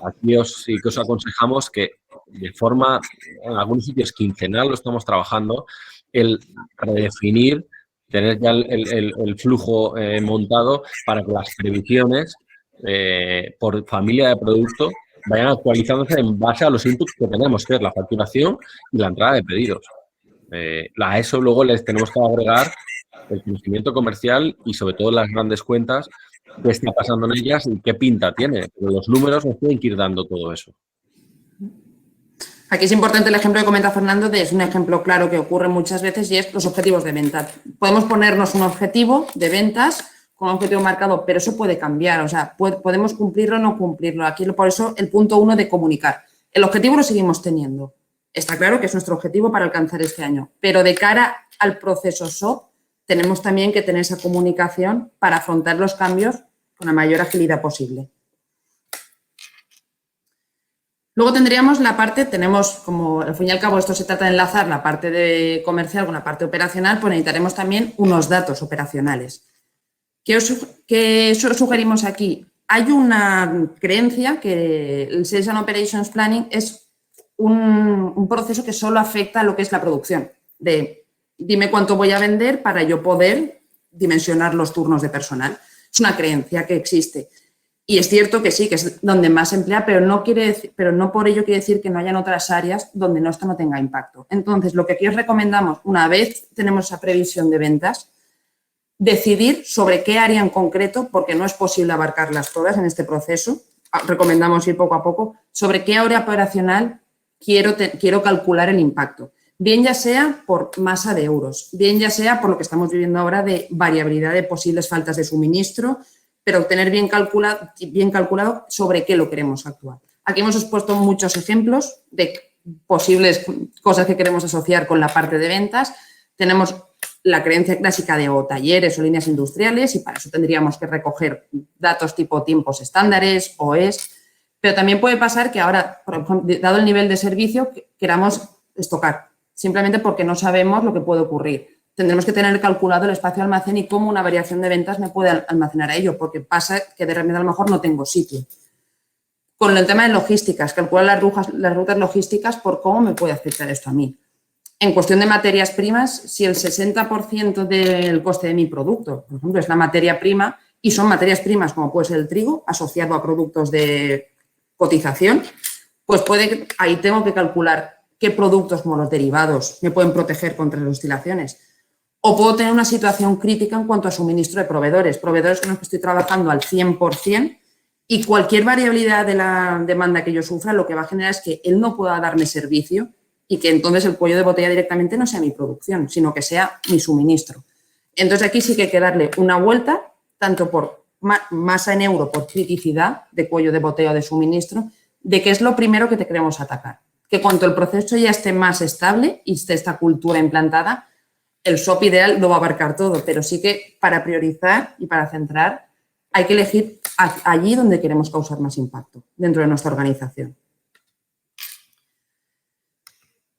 aquí sí que os aconsejamos que de forma, en algunos sitios quincenal lo estamos trabajando, el redefinir, tener ya el flujo montado para que las previsiones por familia de producto vayan actualizándose en base a los inputs que tenemos, que es la facturación y la entrada de pedidos. A eso luego les tenemos que agregar el conocimiento comercial y sobre todo las grandes cuentas, qué está pasando en ellas y qué pinta tiene. Pero los números nos tienen que ir dando todo eso. Aquí es importante el ejemplo que comenta Fernando, es un ejemplo claro que ocurre muchas veces y es los objetivos de venta. Podemos ponernos un objetivo de ventas con un objetivo marcado, pero eso puede cambiar, o sea, podemos cumplirlo o no cumplirlo. Aquí por eso el punto 1 de comunicar. El objetivo lo seguimos teniendo. Está claro que es nuestro objetivo para alcanzar este año, pero de cara al proceso SOP tenemos también que tener esa comunicación para afrontar los cambios con la mayor agilidad posible. Luego tendríamos la parte, como al fin y al cabo esto se trata de enlazar la parte de comercial con la parte operacional, pues necesitaremos también unos datos operacionales. ¿Qué sugerimos aquí? Hay una creencia que el Sales and Operations Planning es un proceso que solo afecta a lo que es la producción. Dime cuánto voy a vender para yo poder dimensionar los turnos de personal. Es una creencia que existe. Y es cierto que sí, que es donde más se emplea, pero no por ello quiere decir que no hayan otras áreas donde esto no tenga impacto. Entonces, lo que aquí os recomendamos, una vez tenemos esa previsión de ventas, decidir sobre qué área en concreto, porque no es posible abarcarlas todas en este proceso, recomendamos ir poco a poco, sobre qué área operacional quiero calcular el impacto. Bien ya sea por masa de euros, bien ya sea por lo que estamos viviendo ahora de variabilidad de posibles faltas de suministro, pero tener bien calculado sobre qué lo queremos actuar. Aquí hemos expuesto muchos ejemplos de posibles cosas que queremos asociar con la parte de ventas. Tenemos la creencia clásica de o talleres o líneas industriales y para eso tendríamos que recoger datos tipo tiempos estándares, OEs, pero también puede pasar que ahora, por ejemplo, dado el nivel de servicio, queramos estocar, simplemente porque no sabemos lo que puede ocurrir. Tendremos que tener calculado el espacio de almacén y cómo una variación de ventas me puede almacenar a ello, porque pasa que de repente a lo mejor no tengo sitio. Con el tema de logísticas, calcular las rutas logísticas por cómo me puede afectar esto a mí. En cuestión de materias primas, si el 60% del coste de mi producto, por ejemplo, es la materia prima y son materias primas como puede ser el trigo asociado a productos de cotización, pues ahí tengo que calcular qué productos como los derivados me pueden proteger contra las oscilaciones. O puedo tener una situación crítica en cuanto a suministro de proveedores con los que estoy trabajando al 100% y cualquier variabilidad de la demanda que yo sufra lo que va a generar es que él no pueda darme servicio y que entonces el cuello de botella directamente no sea mi producción, sino que sea mi suministro. Entonces aquí sí que hay que darle una vuelta, tanto por masa en euro, por criticidad de cuello de botella o de suministro, de qué es lo primero que te queremos atacar. Que cuanto el proceso ya esté más estable y esté esta cultura implantada, el SOP ideal lo va a abarcar todo, pero sí que para priorizar y para centrar hay que elegir allí donde queremos causar más impacto dentro de nuestra organización.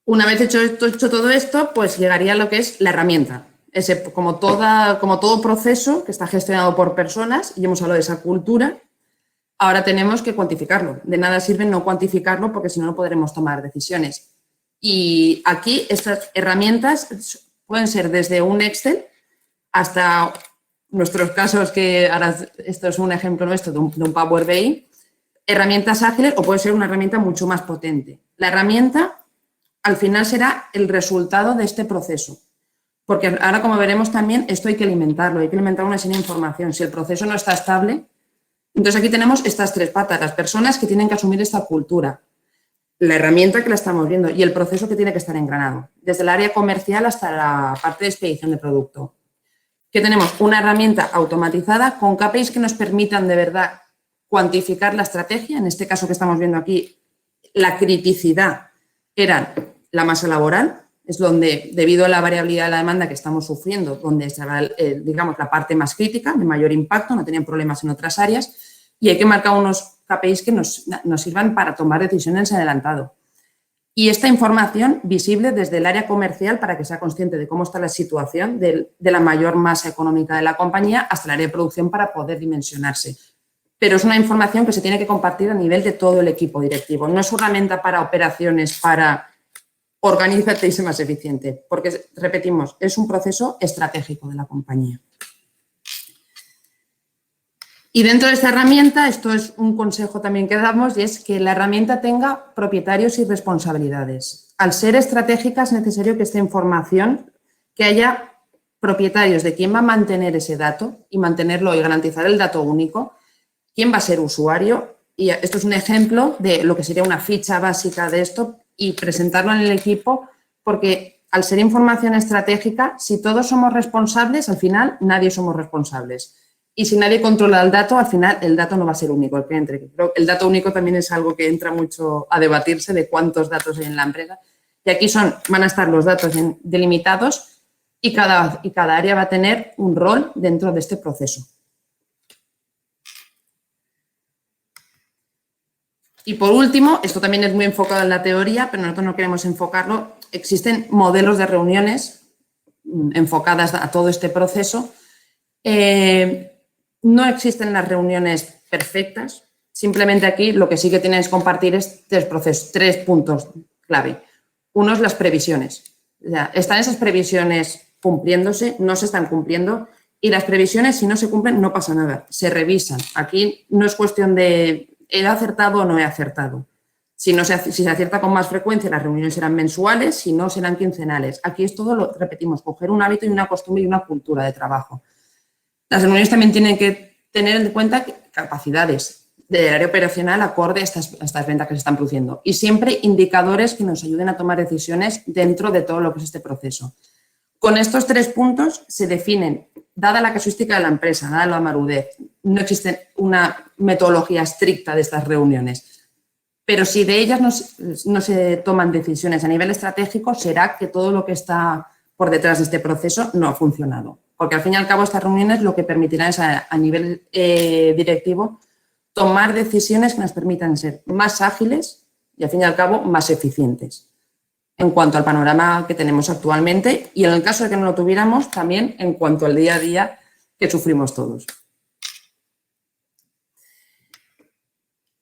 Una vez hecho todo esto, pues llegaría a lo que es la herramienta. Como todo proceso que está gestionado por personas, y hemos hablado de esa cultura, ahora tenemos que cuantificarlo. De nada sirve no cuantificarlo porque si no, no podremos tomar decisiones. Y aquí estas herramientas pueden ser desde un Excel hasta nuestros casos, que ahora esto es un ejemplo nuestro de un Power BI, herramientas ágiles o puede ser una herramienta mucho más potente. La herramienta al final será el resultado de este proceso. Porque ahora, como veremos también, esto hay que alimentarlo, hay que alimentar una serie de información. Si el proceso no está estable, entonces aquí tenemos estas tres patas, las personas que tienen que asumir esta cultura, la herramienta que la estamos viendo y el proceso que tiene que estar engranado, desde el área comercial hasta la parte de expedición de producto. Que tenemos una herramienta automatizada con KPIs que nos permitan de verdad cuantificar la estrategia, en este caso que estamos viendo aquí, la criticidad era la masa laboral, es donde, debido a la variabilidad de la demanda que estamos sufriendo, donde estaba, digamos, la parte más crítica, de mayor impacto, no tenían problemas en otras áreas, y hay que marcar unos KPIs que nos sirvan para tomar decisiones en adelantado. Y esta información visible desde el área comercial para que sea consciente de cómo está la situación de la mayor masa económica de la compañía hasta el área de producción para poder dimensionarse. Pero es una información que se tiene que compartir a nivel de todo el equipo directivo. No es una herramienta para operaciones, para organízate y sé más eficiente, porque, repetimos, es un proceso estratégico de la compañía. Y dentro de esta herramienta, esto es un consejo también que damos, y es que la herramienta tenga propietarios y responsabilidades. Al ser estratégica es necesario que esta información, que haya propietarios de quién va a mantener ese dato y mantenerlo y garantizar el dato único, quién va a ser usuario, y esto es un ejemplo de lo que sería una ficha básica de esto y presentarlo en el equipo, porque al ser información estratégica, si todos somos responsables, al final nadie somos responsables. Y si nadie controla el dato, al final el dato no va a ser único. El dato único también es algo que entra mucho a debatirse de cuántos datos hay en la empresa. Y aquí van a estar los datos delimitados y cada área va a tener un rol dentro de este proceso. Y por último, esto también es muy enfocado en la teoría, pero nosotros no queremos enfocarlo. Existen modelos de reuniones enfocadas a todo este proceso. No existen las reuniones perfectas. Simplemente aquí lo que sí que tienes que compartir es tres puntos clave. Uno es las previsiones. O sea, ¿están esas previsiones cumpliéndose? ¿No se están cumpliendo? Y las previsiones, si no se cumplen, no pasa nada. Se revisan. Aquí no es cuestión de ¿he acertado o no he acertado? Si se acierta con más frecuencia, las reuniones serán mensuales, si no, serán quincenales. Aquí es todo, lo repetimos, coger un hábito y una costumbre y una cultura de trabajo. Las reuniones también tienen que tener en cuenta capacidades del área operacional acorde a estas ventas que se están produciendo. Y siempre indicadores que nos ayuden a tomar decisiones dentro de todo lo que es este proceso. Con estos tres puntos se definen, dada la casuística de la empresa, dada la marudez, no existe una metodología estricta de estas reuniones. Pero si de ellas no se toman decisiones a nivel estratégico, será que todo lo que está por detrás de este proceso no ha funcionado. Porque al fin y al cabo estas reuniones lo que permitirán es a nivel directivo tomar decisiones que nos permitan ser más ágiles y al fin y al cabo más eficientes en cuanto al panorama que tenemos actualmente y en el caso de que no lo tuviéramos también en cuanto al día a día que sufrimos todos.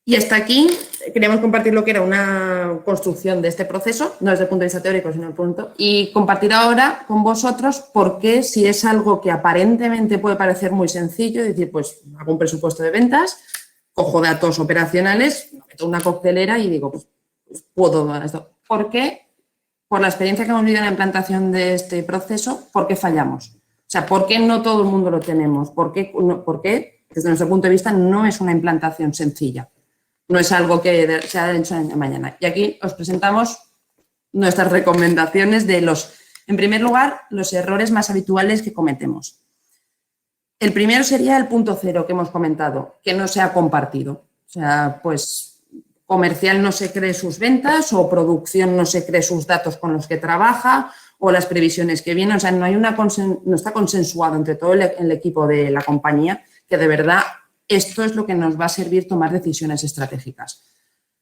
Y hasta aquí queríamos compartir lo que era una construcción de este proceso, no desde el punto de vista teórico, sino el punto, y compartir ahora con vosotros por qué, si es algo que aparentemente puede parecer muy sencillo, es decir, pues hago un presupuesto de ventas, cojo datos operacionales, meto una coctelera y digo, pues puedo dar esto. ¿Por qué? Por la experiencia que hemos vivido en la implantación de este proceso, ¿por qué fallamos? O sea, ¿por qué no todo el mundo lo tenemos? ¿Por qué, desde nuestro punto de vista, no es una implantación sencilla? No es algo que se ha hecho mañana. Y aquí os presentamos nuestras recomendaciones de en primer lugar, los errores más habituales que cometemos. El primero sería el punto cero que hemos comentado, que no se ha compartido. O sea, pues comercial no se cree sus ventas o producción no se cree sus datos con los que trabaja o las previsiones que vienen. O sea, no está consensuado entre todo el equipo de la compañía que de verdad esto es lo que nos va a servir tomar decisiones estratégicas.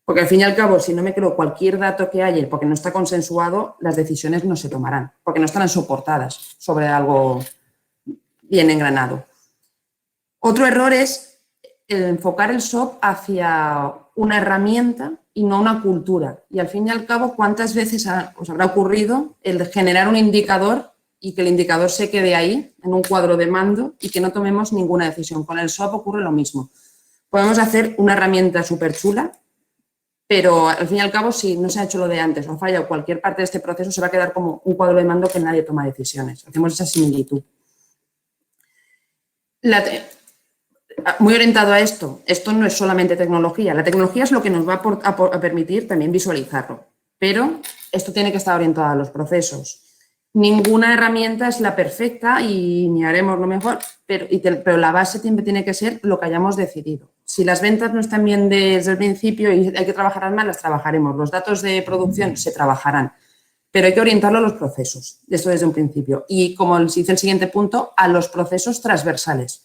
Porque al fin y al cabo, si no me creo cualquier dato que haya porque no está consensuado, las decisiones no se tomarán, porque no estarán soportadas sobre algo bien engranado. Otro error es enfocar el SOP hacia una herramienta y no una cultura. Y al fin y al cabo, ¿cuántas veces os habrá ocurrido el generar un indicador y que el indicador se quede ahí, en un cuadro de mando, y que no tomemos ninguna decisión? Con el SOP ocurre lo mismo. Podemos hacer una herramienta súper chula, pero al fin y al cabo, si no se ha hecho lo de antes o ha fallado cualquier parte de este proceso, se va a quedar como un cuadro de mando que nadie toma decisiones. Hacemos esa similitud. Muy orientado a esto no es solamente tecnología. La tecnología es lo que nos va a permitir también visualizarlo, pero esto tiene que estar orientado a los procesos. Ninguna herramienta es la perfecta y ni haremos lo mejor, pero la base siempre tiene que ser lo que hayamos decidido. Si las ventas no están bien desde el principio y hay que trabajarlas más, las trabajaremos. Los datos de producción se trabajarán, pero hay que orientarlo a los procesos, esto desde un principio. Y como les dice el siguiente punto, a los procesos transversales.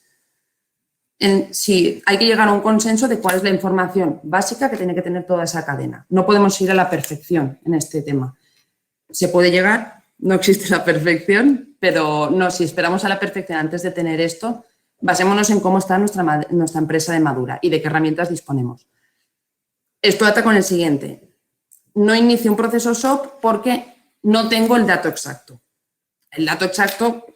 Sí, hay que llegar a un consenso de cuál es la información básica que tiene que tener toda esa cadena. No podemos ir a la perfección en este tema. Se puede llegar, no existe la perfección, pero no, si esperamos a la perfección antes de tener esto, basémonos en cómo está nuestra empresa de madura y de qué herramientas disponemos. Esto ata con el siguiente. No inicio un proceso SOP porque no tengo el dato exacto. El dato exacto...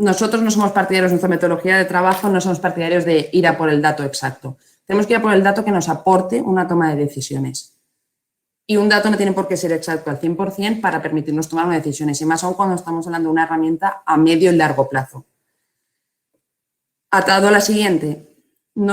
Nosotros no somos partidarios de nuestra metodología de trabajo, no somos partidarios de ir a por el dato exacto. Tenemos que ir a por el dato que nos aporte una toma de decisiones. Y un dato no tiene por qué ser exacto al 100% para permitirnos tomar unas decisiones, y más aún cuando estamos hablando de una herramienta a medio y largo plazo. Atado a la siguiente,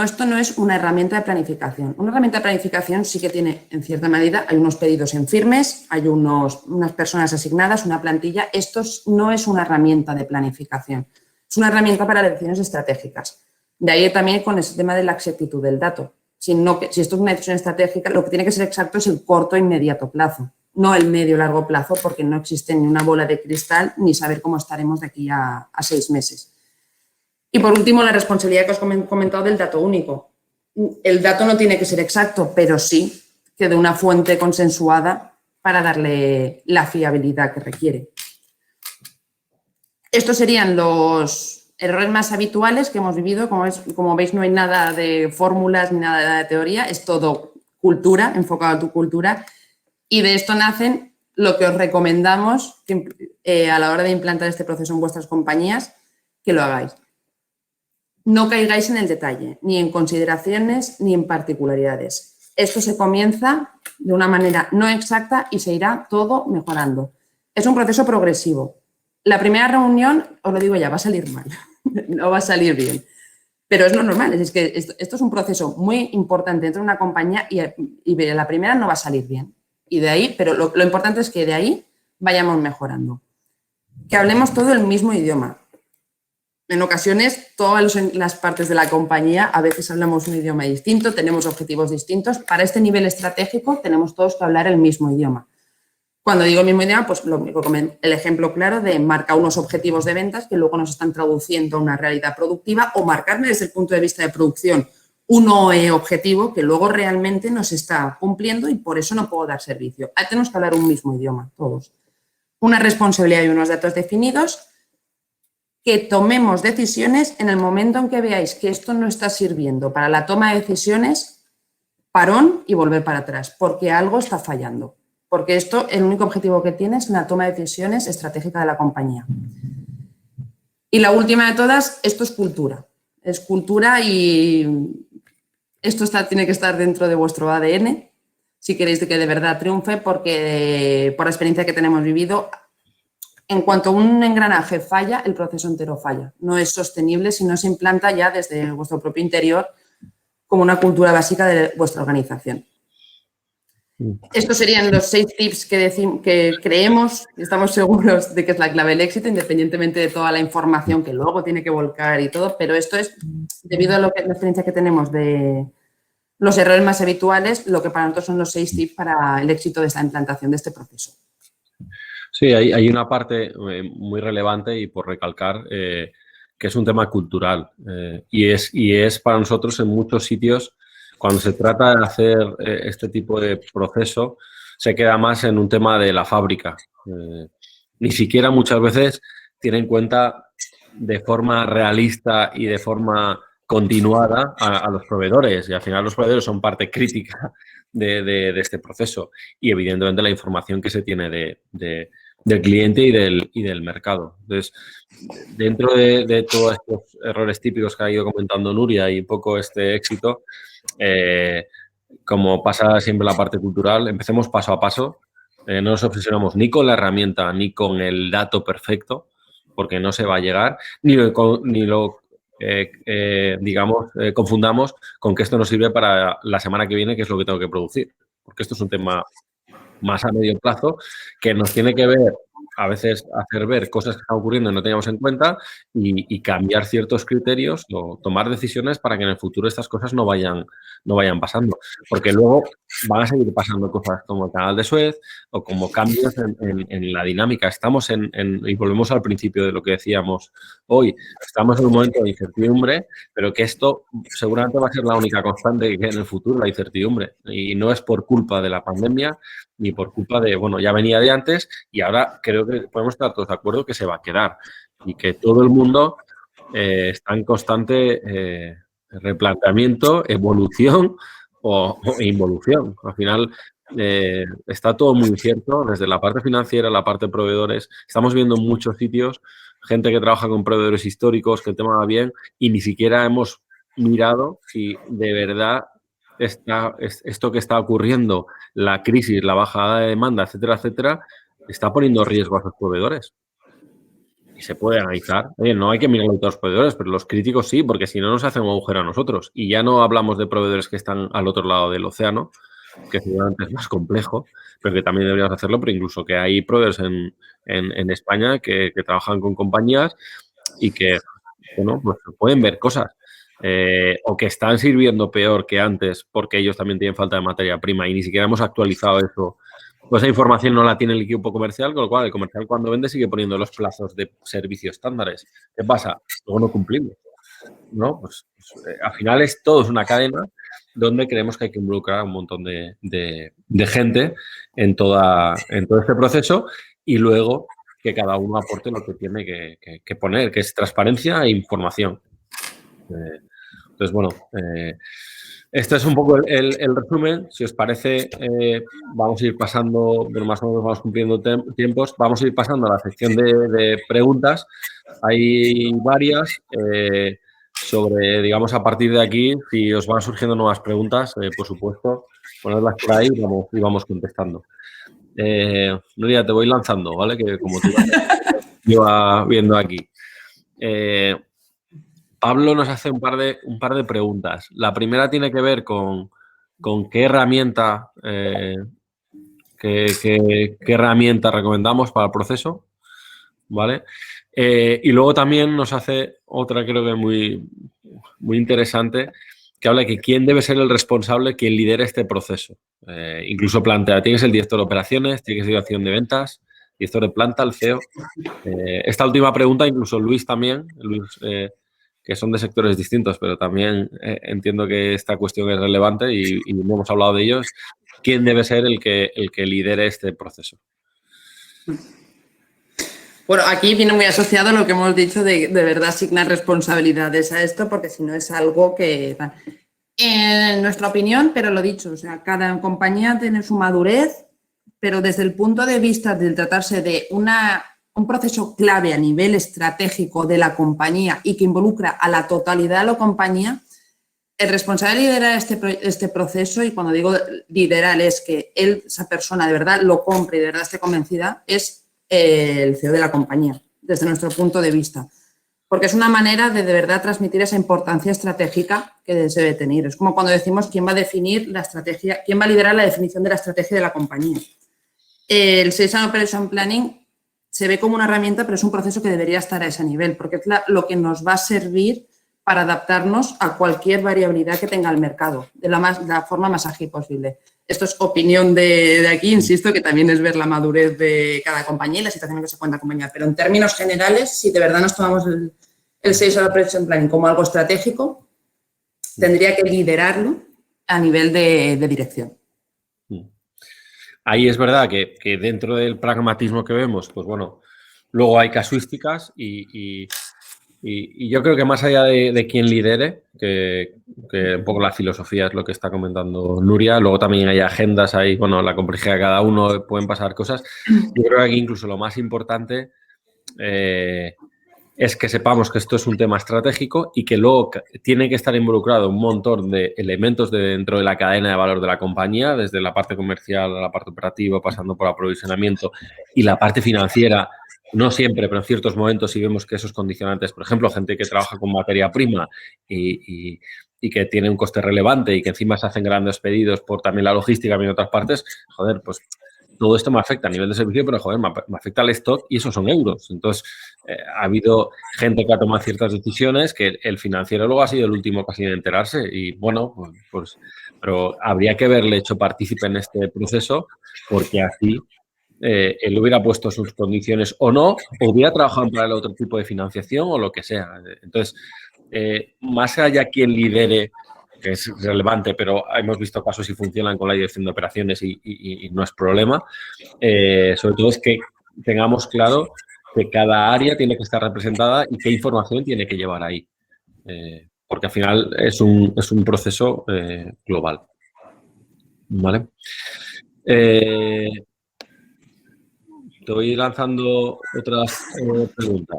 esto no es una herramienta de planificación. Una herramienta de planificación sí que tiene, en cierta medida, hay unos pedidos en firmes, hay unas personas asignadas, una plantilla. Esto no es una herramienta de planificación, es una herramienta para decisiones estratégicas. De ahí también con ese tema de la exactitud del dato. Si esto es una decisión estratégica, lo que tiene que ser exacto es el corto e inmediato plazo, no el medio largo plazo, porque no existe ni una bola de cristal ni saber cómo estaremos de aquí a 6 meses. Y por último, la responsabilidad que os he comentado del dato único. El dato no tiene que ser exacto, pero sí que de una fuente consensuada para darle la fiabilidad que requiere. Estos serían los errores más habituales que hemos vivido. Como veis, no hay nada de fórmulas ni nada de teoría, es todo cultura, enfocado a tu cultura. Y de esto nacen lo que os recomendamos a la hora de implantar este proceso en vuestras compañías, que lo hagáis. No caigáis en el detalle, ni en consideraciones, ni en particularidades. Esto se comienza de una manera no exacta y se irá todo mejorando. Es un proceso progresivo. La primera reunión, os lo digo ya, va a salir mal, no va a salir bien. Pero es lo normal, es que esto es un proceso muy importante dentro de una compañía y la primera no va a salir bien. Y de ahí, pero lo importante es que de ahí vayamos mejorando. Que hablemos todo el mismo idioma. En ocasiones, todas las partes de la compañía, a veces hablamos un idioma distinto, tenemos objetivos distintos. Para este nivel estratégico tenemos todos que hablar el mismo idioma. Cuando digo el mismo idioma, pues el ejemplo claro de marcar unos objetivos de ventas que luego nos están traduciendo a una realidad productiva, o marcarme desde el punto de vista de producción un OE objetivo que luego realmente nos está cumpliendo y por eso no puedo dar servicio. Ahí tenemos que hablar un mismo idioma, todos. Una responsabilidad y unos datos definidos. Que tomemos decisiones en el momento en que veáis que esto no está sirviendo para la toma de decisiones, parón y volver para atrás, porque algo está fallando. Porque esto, el único objetivo que tiene es una toma de decisiones estratégica de la compañía. Y la última de todas, esto es cultura. Es cultura y esto tiene que estar dentro de vuestro ADN si queréis que de verdad triunfe, porque por la experiencia que tenemos vivido, en cuanto un engranaje falla, el proceso entero falla. No es sostenible si no se implanta ya desde vuestro propio interior como una cultura básica de vuestra organización. Estos serían los 6 tips que creemos y estamos seguros de que es la clave del éxito, independientemente de toda la información que luego tiene que volcar y todo, pero esto es debido a la experiencia que tenemos de los errores más habituales, lo que para nosotros son los 6 tips para el éxito de esta implantación de este proceso. Sí, hay una parte muy relevante y por recalcar que es un tema cultural y es para nosotros en muchos sitios, cuando se trata de hacer este tipo de proceso, se queda más en un tema de la fábrica. Ni siquiera muchas veces tiene en cuenta de forma realista y de forma continuada a los proveedores, y al final los proveedores son parte crítica de este proceso y evidentemente la información que se tiene del cliente y del mercado. Entonces, dentro de todos estos errores típicos que ha ido comentando Nuria y un poco este éxito, como pasa siempre en la parte cultural, empecemos paso a paso. No nos obsesionamos ni con la herramienta ni con el dato perfecto, porque no se va a llegar, ni lo confundamos con que esto nos sirve para la semana que viene, que es lo que tengo que producir. Porque esto es un tema más a medio plazo que nos tiene que ver, a veces hacer ver cosas que están ocurriendo y no teníamos en cuenta y cambiar ciertos criterios o tomar decisiones para que en el futuro estas cosas no vayan pasando. Porque luego van a seguir pasando cosas como el canal de Suez o como cambios en la dinámica. Estamos y volvemos al principio de lo que decíamos hoy, estamos en un momento de incertidumbre, pero que esto seguramente va a ser la única constante que en el futuro, la incertidumbre. Y no es por culpa de la pandemia ni por culpa de, bueno, ya venía de antes y ahora creo que podemos estar todos de acuerdo que se va a quedar y que todo el mundo está en constante replanteamiento, evolución o involución. Al final está todo muy incierto, desde la parte financiera, la parte de proveedores. Estamos viendo en muchos sitios gente que trabaja con proveedores históricos, que el tema va bien y ni siquiera hemos mirado si de verdad esto que está ocurriendo, la crisis, la bajada de demanda, etcétera, etcétera, está poniendo en riesgo a sus proveedores. Y se puede analizar. Oye, no hay que mirar a los proveedores, pero los críticos sí, porque si no nos hacen un agujero a nosotros. Y ya no hablamos de proveedores que están al otro lado del océano, que seguramente es más complejo, pero que también deberíamos hacerlo, pero incluso que hay proveedores en España que trabajan con compañías y que, bueno, pues pueden ver cosas. O que están sirviendo peor que antes porque ellos también tienen falta de materia prima y ni siquiera hemos actualizado eso. Pues esa información no la tiene el equipo comercial, con lo cual el comercial cuando vende sigue poniendo los plazos de servicio estándares. ¿Qué pasa? Luego no cumplimos, ¿no? Pues al final todo es una cadena donde creemos que hay que involucrar a un montón de gente en todo este proceso y luego que cada uno aporte lo que tiene que poner, que es transparencia e información. Entonces, bueno, este es un poco el resumen. Si os parece, vamos a ir pasando, bueno, más o menos vamos cumpliendo tiempos, vamos a ir pasando a la sección de preguntas. Hay varias sobre, digamos, a partir de aquí, si os van surgiendo nuevas preguntas, por supuesto, ponedlas por ahí y vamos contestando. Nuria, te voy lanzando, ¿vale? Que como tú iba viendo aquí. Pablo nos hace un par de preguntas. La primera tiene que ver con qué herramienta, qué herramienta recomendamos para el proceso, ¿vale? Y luego también nos hace otra, creo que muy, muy interesante, que habla de que quién debe ser el responsable, quien lidera este proceso. Incluso plantea, tienes el director de operaciones, tienes dirección de ventas, director de planta, el CEO. Esta última pregunta, incluso Luis también, que son de sectores distintos, pero también entiendo que esta cuestión es relevante y no hemos hablado de ellos. ¿Quién debe ser el que lidere este proceso? Bueno, aquí viene muy asociado lo que hemos dicho de verdad asignar responsabilidades a esto, porque si no es algo que, en nuestra opinión, pero lo dicho, o sea, cada compañía tiene su madurez, pero desde el punto de vista de tratarse de un proceso clave a nivel estratégico de la compañía y que involucra a la totalidad de la compañía, el responsable de liderar este proceso, y cuando digo liderar es que esa persona de verdad lo compre y de verdad esté convencida, es el CEO de la compañía, desde nuestro punto de vista. Porque es una manera de verdad transmitir esa importancia estratégica que se debe tener. Es como cuando decimos quién va a definir la estrategia, quién va a liderar la definición de la estrategia de la compañía. El Sales and Operation Planning se ve como una herramienta, pero es un proceso que debería estar a ese nivel, porque es lo que nos va a servir para adaptarnos a cualquier variabilidad que tenga el mercado de la forma más ágil posible. Esto es opinión de aquí, insisto, que también es ver la madurez de cada compañía y la situación en que se encuentra la compañía. Pero en términos generales, si de verdad nos tomamos el Sales and Operation Planning como algo estratégico, tendría que liderarlo a nivel de dirección. Ahí es verdad que dentro del pragmatismo que vemos, pues bueno, luego hay casuísticas y yo creo que más allá de quién lidere, que un poco la filosofía es lo que está comentando Nuria, luego también hay agendas, hay, bueno, la complejidad de cada uno, pueden pasar cosas. Yo creo que aquí incluso lo más importante es que sepamos que esto es un tema estratégico y que luego tiene que estar involucrado un montón de elementos dentro de la cadena de valor de la compañía, desde la parte comercial a la parte operativa, pasando por aprovisionamiento y la parte financiera. No siempre, pero en ciertos momentos sí vemos que esos condicionantes, por ejemplo, gente que trabaja con materia prima y que tiene un coste relevante y que encima se hacen grandes pedidos por también la logística en otras partes, joder, pues todo esto me afecta a nivel de servicio, pero joder, me afecta al stock y esos son euros. Entonces, ha habido gente que ha tomado ciertas decisiones que el financiero luego ha sido el último casi en enterarse y bueno, pues pero habría que haberle hecho partícipe en este proceso porque así él hubiera puesto sus condiciones o no, o hubiera trabajado para el otro tipo de financiación o lo que sea. Entonces, más allá quien lidere, que es relevante, pero hemos visto casos y funcionan con la dirección de operaciones y no es problema. Sobre todo es que tengamos claro que cada área tiene que estar representada y qué información tiene que llevar ahí. Porque al final es un proceso global. ¿Vale? Te voy lanzando otras preguntas.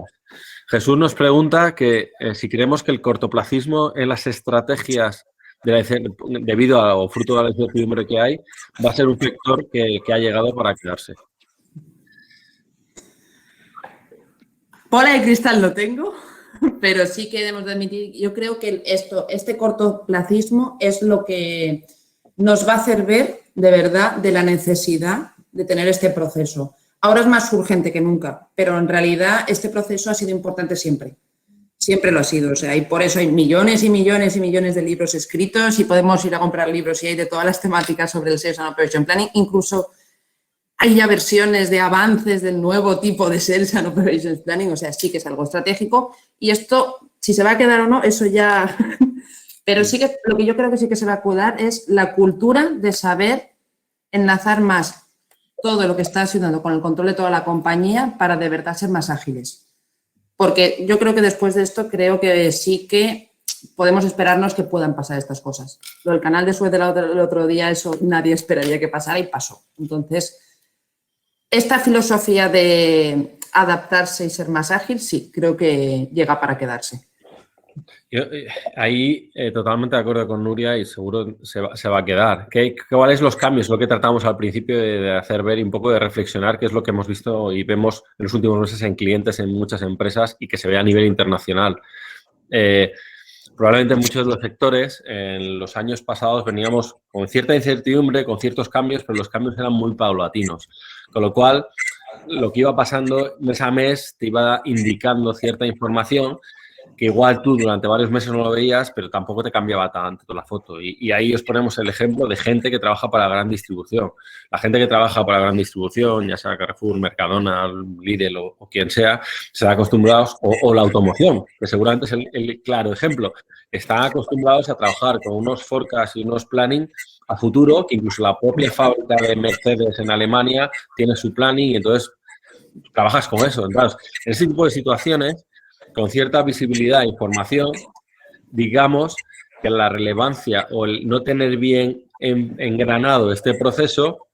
Jesús nos pregunta que si creemos que el cortoplacismo en las estrategias debido o fruto de la incertidumbre que hay, va a ser un factor que ha llegado para quedarse. Bola de cristal no tengo, pero sí que debemos de admitir, yo creo que este cortoplacismo es lo que nos va a hacer ver de verdad de la necesidad de tener este proceso. Ahora es más urgente que nunca, pero en realidad este proceso ha sido importante siempre. Siempre lo ha sido, o sea, y por eso hay millones y millones y millones de libros escritos y podemos ir a comprar libros y hay de todas las temáticas sobre el Sales and Operation Planning, incluso hay ya versiones de avances del nuevo tipo de Sales and Operations Planning, o sea, sí que es algo estratégico y esto, si se va a quedar o no, eso ya... Pero sí que lo que yo creo que sí que se va a cuidar es la cultura de saber enlazar más todo lo que está ayudando con el control de toda la compañía para de verdad ser más ágiles. Porque yo creo que después de esto creo que sí que podemos esperarnos que puedan pasar estas cosas. Lo del canal de Suez del otro día, eso nadie esperaría que pasara y pasó. Entonces, esta filosofía de adaptarse y ser más ágil, sí, creo que llega para quedarse. Yo, ahí totalmente de acuerdo con Nuria y seguro se va a quedar. ¿Cuáles los cambios? Lo que tratamos al principio de hacer ver y un poco de reflexionar, qué es lo que hemos visto y vemos en los últimos meses en clientes, en muchas empresas y que se ve a nivel internacional. Probablemente en muchos de los sectores, en los años pasados veníamos con cierta incertidumbre, con ciertos cambios, pero los cambios eran muy paulatinos. Con lo cual, lo que iba pasando mes a mes te iba indicando cierta información que igual tú durante varios meses no lo veías, pero tampoco te cambiaba tanto la foto. Y ahí os ponemos el ejemplo de gente que trabaja para gran distribución. La gente que trabaja para gran distribución, ya sea Carrefour, Mercadona, Lidl o quien sea, se están acostumbrados, o la automoción, que seguramente es el claro ejemplo. Están acostumbrados a trabajar con unos forecasts y unos planning a futuro, que incluso la propia fábrica de Mercedes en Alemania tiene su planning y entonces trabajas con eso. Entonces, en ese tipo de situaciones, con cierta visibilidad e información, digamos que la relevancia o el no tener bien engranado este proceso,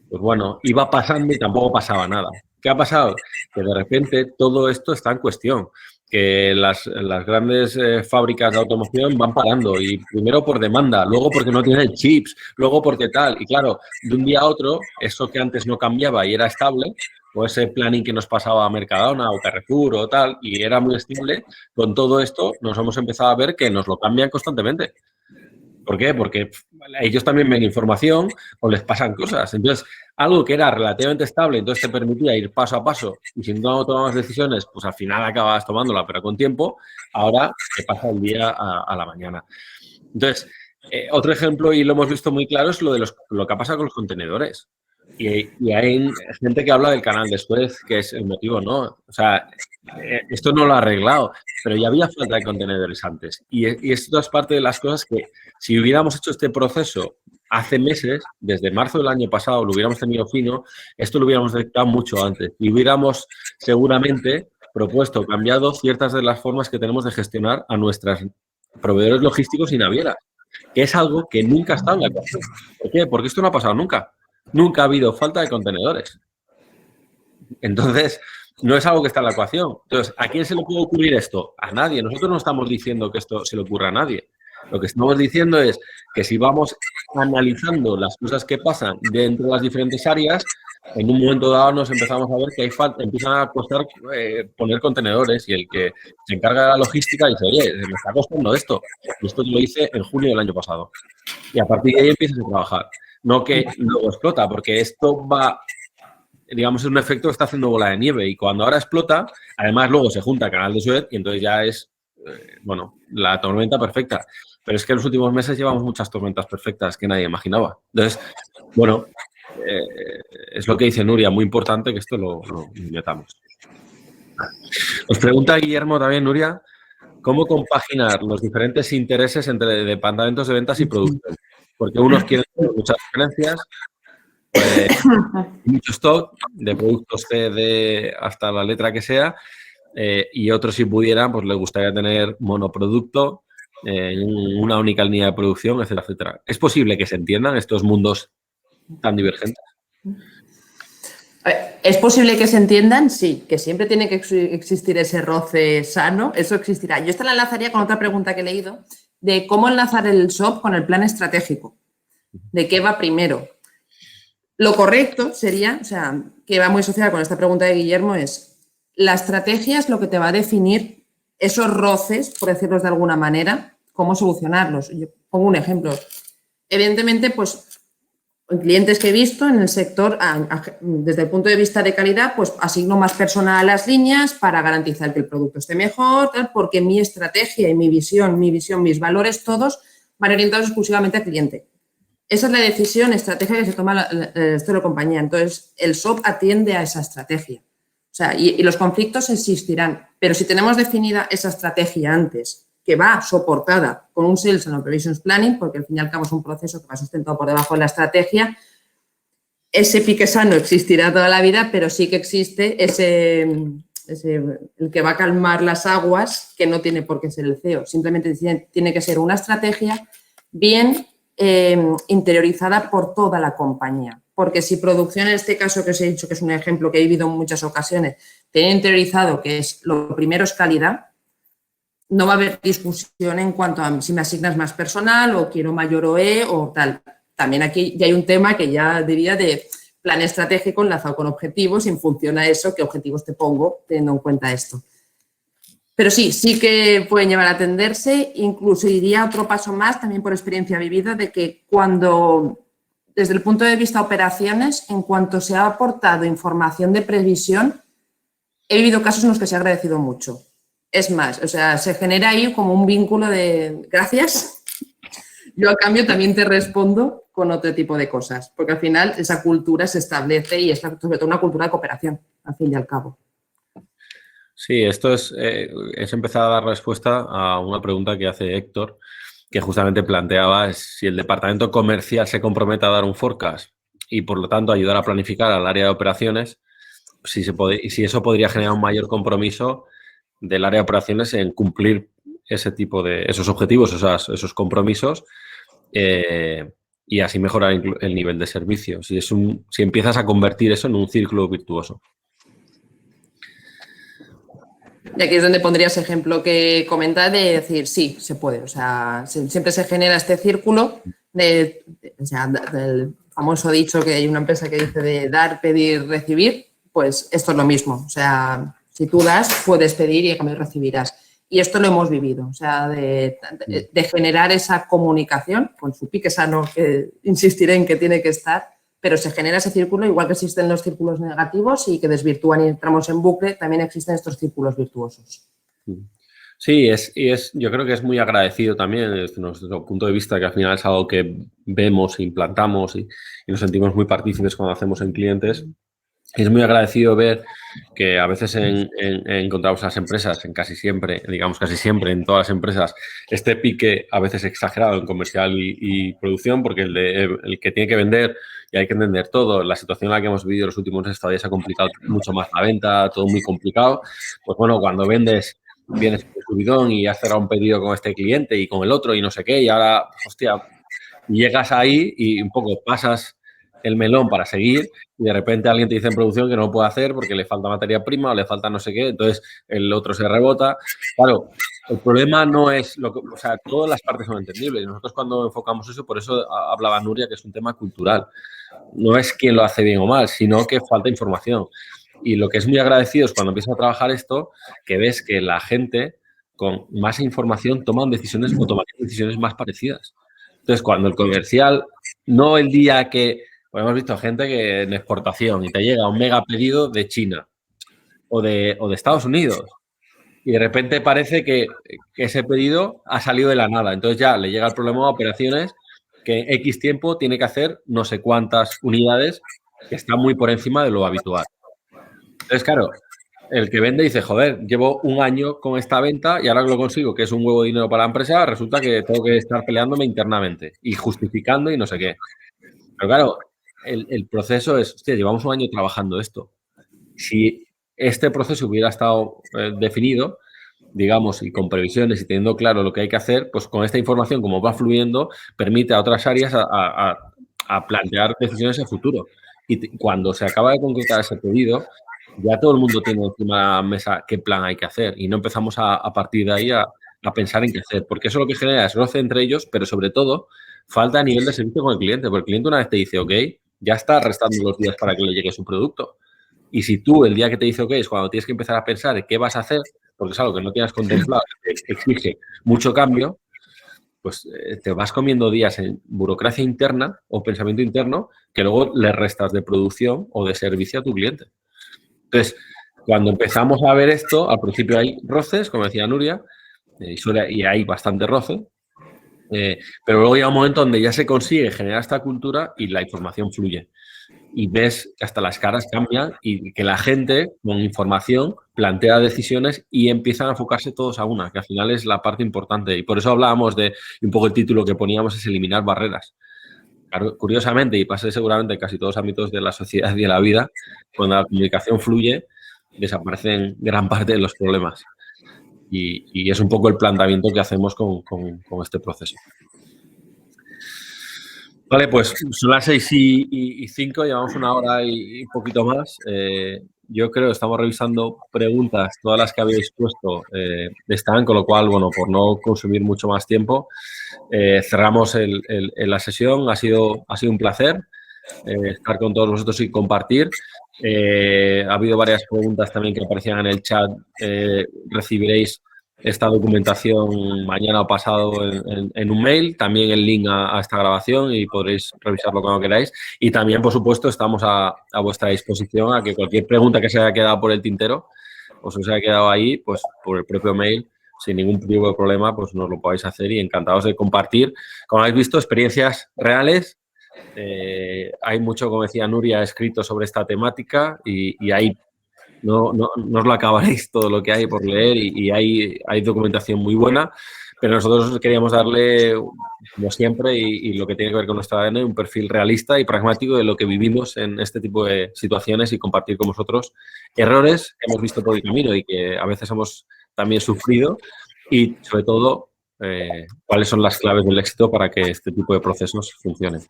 pues bueno, iba pasando y tampoco pasaba nada. ¿Qué ha pasado? Que de repente todo esto está en cuestión, que las grandes fábricas de automoción van parando y primero por demanda, luego porque no tienen chips, luego porque tal. Y claro, de un día a otro, eso que antes no cambiaba y era estable, o ese planning que nos pasaba a Mercadona o Carrefour o tal, y era muy estable, con todo esto nos hemos empezado a ver que nos lo cambian constantemente. ¿Por qué? Porque ellos también ven información o les pasan cosas. Entonces, algo que era relativamente estable, entonces te permitía ir paso a paso y si no tomabas decisiones, pues al final acababas tomándola, pero con tiempo, ahora te pasa el día a la mañana. Entonces, otro ejemplo, y lo hemos visto muy claro, es lo que ha pasado con los contenedores. Y hay gente que habla del canal de Suez, que es el motivo, ¿no? O sea, esto no lo ha arreglado, pero ya había falta de contenedores antes. Y esto es parte de las cosas que, si hubiéramos hecho este proceso hace meses, desde marzo del año pasado, lo hubiéramos tenido fino, esto lo hubiéramos detectado mucho antes. Y hubiéramos seguramente propuesto, cambiado ciertas de las formas que tenemos de gestionar a nuestros proveedores logísticos y navieras, que es algo que nunca ha estado en la ecuación. ¿Por qué? Porque esto no ha pasado nunca. Nunca ha habido falta de contenedores. Entonces, no es algo que está en la ecuación. Entonces, ¿a quién se le puede ocurrir esto? A nadie. Nosotros no estamos diciendo que esto se le ocurra a nadie. Lo que estamos diciendo es que si vamos analizando las cosas que pasan dentro de las diferentes áreas, en un momento dado nos empezamos a ver que empiezan a costar poner contenedores y el que se encarga de la logística dice, oye, me está costando esto. Y esto lo hice en junio del año pasado. Y a partir de ahí empiezas a trabajar. No que luego explota, porque esto va, digamos, es un efecto que está haciendo bola de nieve y cuando ahora explota, además luego se junta el canal de Suez y entonces ya es, bueno, la tormenta perfecta. Pero es que en los últimos meses llevamos muchas tormentas perfectas que nadie imaginaba. Entonces, bueno, es lo que dice Nuria, muy importante que esto lo metamos. Nos pregunta Guillermo también, Nuria, ¿cómo compaginar los diferentes intereses entre departamentos de ventas y producción? Porque unos quieren tener muchas referencias, mucho stock de productos de hasta la letra que sea, y otros, si pudieran, pues les gustaría tener monoproducto, una única línea de producción, etcétera, etcétera. ¿Es posible que se entiendan estos mundos tan divergentes? ¿Es posible que se entiendan? Sí, que siempre tiene que existir ese roce sano, eso existirá. Yo esta la enlazaría con otra pregunta que he leído, de cómo enlazar el SOP con el plan estratégico, de qué va primero. Lo correcto sería, o sea, que va muy asociada con esta pregunta de Guillermo, es la estrategia es lo que te va a definir esos roces, por decirlo de alguna manera, cómo solucionarlos. Yo pongo un ejemplo. Evidentemente, pues, en clientes que he visto en el sector, desde el punto de vista de calidad, pues asigno más personal a las líneas para garantizar que el producto esté mejor, tal, porque mi estrategia y mi visión, mis valores, todos van orientados exclusivamente al cliente. Esa es la decisión estratégica que se toma la compañía. Entonces, el SOP atiende a esa estrategia. O sea, y los conflictos existirán. Pero si tenemos definida esa estrategia antes, que va soportada con un Sales and Operations Planning, porque al fin y al cabo es un proceso que va sustentado por debajo de la estrategia, ese pique sano existirá toda la vida, pero sí que existe el que va a calmar las aguas, que no tiene por qué ser el CEO. Simplemente tiene que ser una estrategia bien interiorizada por toda la compañía. Porque si producción, en este caso que os he dicho que es un ejemplo que he vivido en muchas ocasiones, tiene interiorizado que es lo primero es calidad, no va a haber discusión en cuanto a si me asignas más personal o quiero mayor OE o tal. También aquí ya hay un tema que ya diría de plan estratégico enlazado con objetivos y en función a eso, qué objetivos te pongo teniendo en cuenta esto. Pero sí que pueden llevar a atenderse, incluso iría otro paso más, también por experiencia vivida, de que cuando, desde el punto de vista de operaciones, en cuanto se ha aportado información de previsión, he vivido casos en los que se ha agradecido mucho. Es más, o sea, se genera ahí como un vínculo de gracias, yo a cambio también te respondo con otro tipo de cosas, porque al final esa cultura se establece y es sobre todo una cultura de cooperación, al fin y al cabo. Sí, esto es empezar a dar respuesta a una pregunta que hace Héctor, que justamente planteaba si el departamento comercial se compromete a dar un forecast y, por lo tanto, ayudar a planificar al área de operaciones, si eso podría generar un mayor compromiso del área de operaciones en cumplir esos objetivos, esos compromisos y así mejorar el nivel de servicio. Si empiezas a convertir eso en un círculo virtuoso. Y aquí es donde pondría ese ejemplo que comenta de decir, sí, se puede. O sea, siempre se genera este círculo del famoso dicho que hay una empresa que dice de dar, pedir, recibir. Pues esto es lo mismo. O sea, si tú das, puedes pedir y a cambio recibirás. Y esto lo hemos vivido. O sea, de generar esa comunicación con su pique sano, que insistiré en que tiene que estar, pero se genera ese círculo, igual que existen los círculos negativos y que desvirtúan y entramos en bucle, también existen estos círculos virtuosos. Sí, yo creo que es muy agradecido también desde nuestro punto de vista, que al final es algo que vemos, implantamos y nos sentimos muy partícipes cuando hacemos en clientes. Es muy agradecido ver que a veces encontramos a las empresas, casi siempre en todas las empresas, este pique a veces exagerado en comercial y producción, porque el que tiene que vender y hay que entender todo. La situación en la que hemos vivido los últimos meses todavía se ha complicado mucho más la venta, todo muy complicado. Pues bueno, cuando vienes con subidón y has cerrado un pedido con este cliente y con el otro y no sé qué, y ahora, hostia, llegas ahí y un poco pasas el melón para seguir y de repente alguien te dice en producción que no lo puede hacer porque le falta materia prima o le falta no sé qué, entonces el otro se rebota. Claro, el problema no es lo que, o sea, todas las partes son entendibles. Nosotros cuando enfocamos eso, por eso hablaba Nuria que es un tema cultural. No es quién lo hace bien o mal, sino que falta información. Y lo que es muy agradecido es cuando empiezas a trabajar esto, que ves que la gente con más información toman decisiones o toman decisiones más parecidas. Entonces, cuando el comercial, no el día que, pues hemos visto gente que en exportación y te llega un mega pedido de China o de Estados Unidos y de repente parece que ese pedido ha salido de la nada. Entonces ya le llega el problema de operaciones que en X tiempo tiene que hacer no sé cuántas unidades que están muy por encima de lo habitual. Entonces, claro, el que vende dice, joder, llevo un año con esta venta y ahora que lo consigo, que es un huevo de dinero para la empresa, resulta que tengo que estar peleándome internamente y justificando y no sé qué. Pero claro, el proceso es, hostia, llevamos un año trabajando esto. Si este proceso hubiera estado definido, digamos, y con previsiones y teniendo claro lo que hay que hacer, pues con esta información, como va fluyendo, permite a otras áreas a plantear decisiones en futuro. Y cuando se acaba de concretar ese pedido, ya todo el mundo tiene encima de la mesa qué plan hay que hacer y no empezamos a partir de ahí a pensar en qué hacer, porque eso lo que genera es roce entre ellos, pero sobre todo falta a nivel de servicio con el cliente, porque el cliente una vez te dice, ok, ya está restando los días para que le llegue su producto. Y si tú el día que te dice ok es cuando tienes que empezar a pensar en qué vas a hacer, porque es algo que no tienes contemplado, que exige mucho cambio, pues te vas comiendo días en burocracia interna o pensamiento interno que luego le restas de producción o de servicio a tu cliente. Entonces, cuando empezamos a ver esto, al principio hay roces, como decía Nuria, y hay bastante roce, pero luego llega un momento donde ya se consigue generar esta cultura y la información fluye. Y ves que hasta las caras cambian y que la gente con información plantea decisiones y empiezan a enfocarse todos a una, que al final es la parte importante. Y por eso hablábamos de, y un poco el título que poníamos es eliminar barreras. Claro, curiosamente, y pasa seguramente en casi todos los ámbitos de la sociedad y de la vida, cuando la comunicación fluye, desaparecen gran parte de los problemas. Y es un poco el planteamiento que hacemos con este proceso. Vale, pues son las 6:05, llevamos una hora y un poquito más. Yo creo que estamos revisando preguntas, todas las que habéis puesto están, con lo cual, bueno, por no consumir mucho más tiempo, cerramos la sesión. Ha sido un placer estar con todos vosotros y compartir. Ha habido varias preguntas también que aparecían en el chat. Recibiréis esta documentación mañana o pasado en un mail, también el link a esta grabación y podréis revisarlo cuando queráis. Y también, por supuesto, estamos a vuestra disposición a que cualquier pregunta que se haya quedado por el tintero o se os haya quedado ahí, pues por el propio mail, sin ningún tipo de problema, pues nos lo podáis hacer y encantados de compartir. Como habéis visto, experiencias reales. Hay mucho, como decía Nuria, escrito sobre esta temática y hay no os lo acabaréis todo lo que hay por leer y hay documentación muy buena, pero nosotros queríamos darle, como siempre, y lo que tiene que ver con nuestra ADN, un perfil realista y pragmático de lo que vivimos en este tipo de situaciones y compartir con vosotros errores que hemos visto por el camino y que a veces hemos también sufrido y, sobre todo, cuáles son las claves del éxito para que este tipo de procesos funcionen.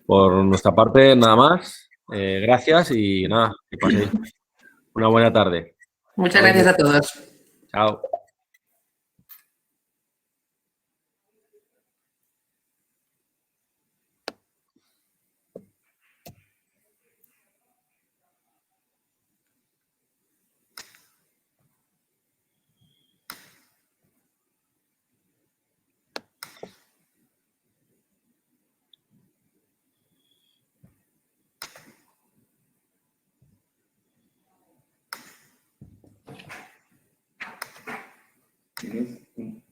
Por nuestra parte, nada más. Gracias y nada, que paséis una buena tarde. Muchas gracias a todos. Chao. ¿Tienes un...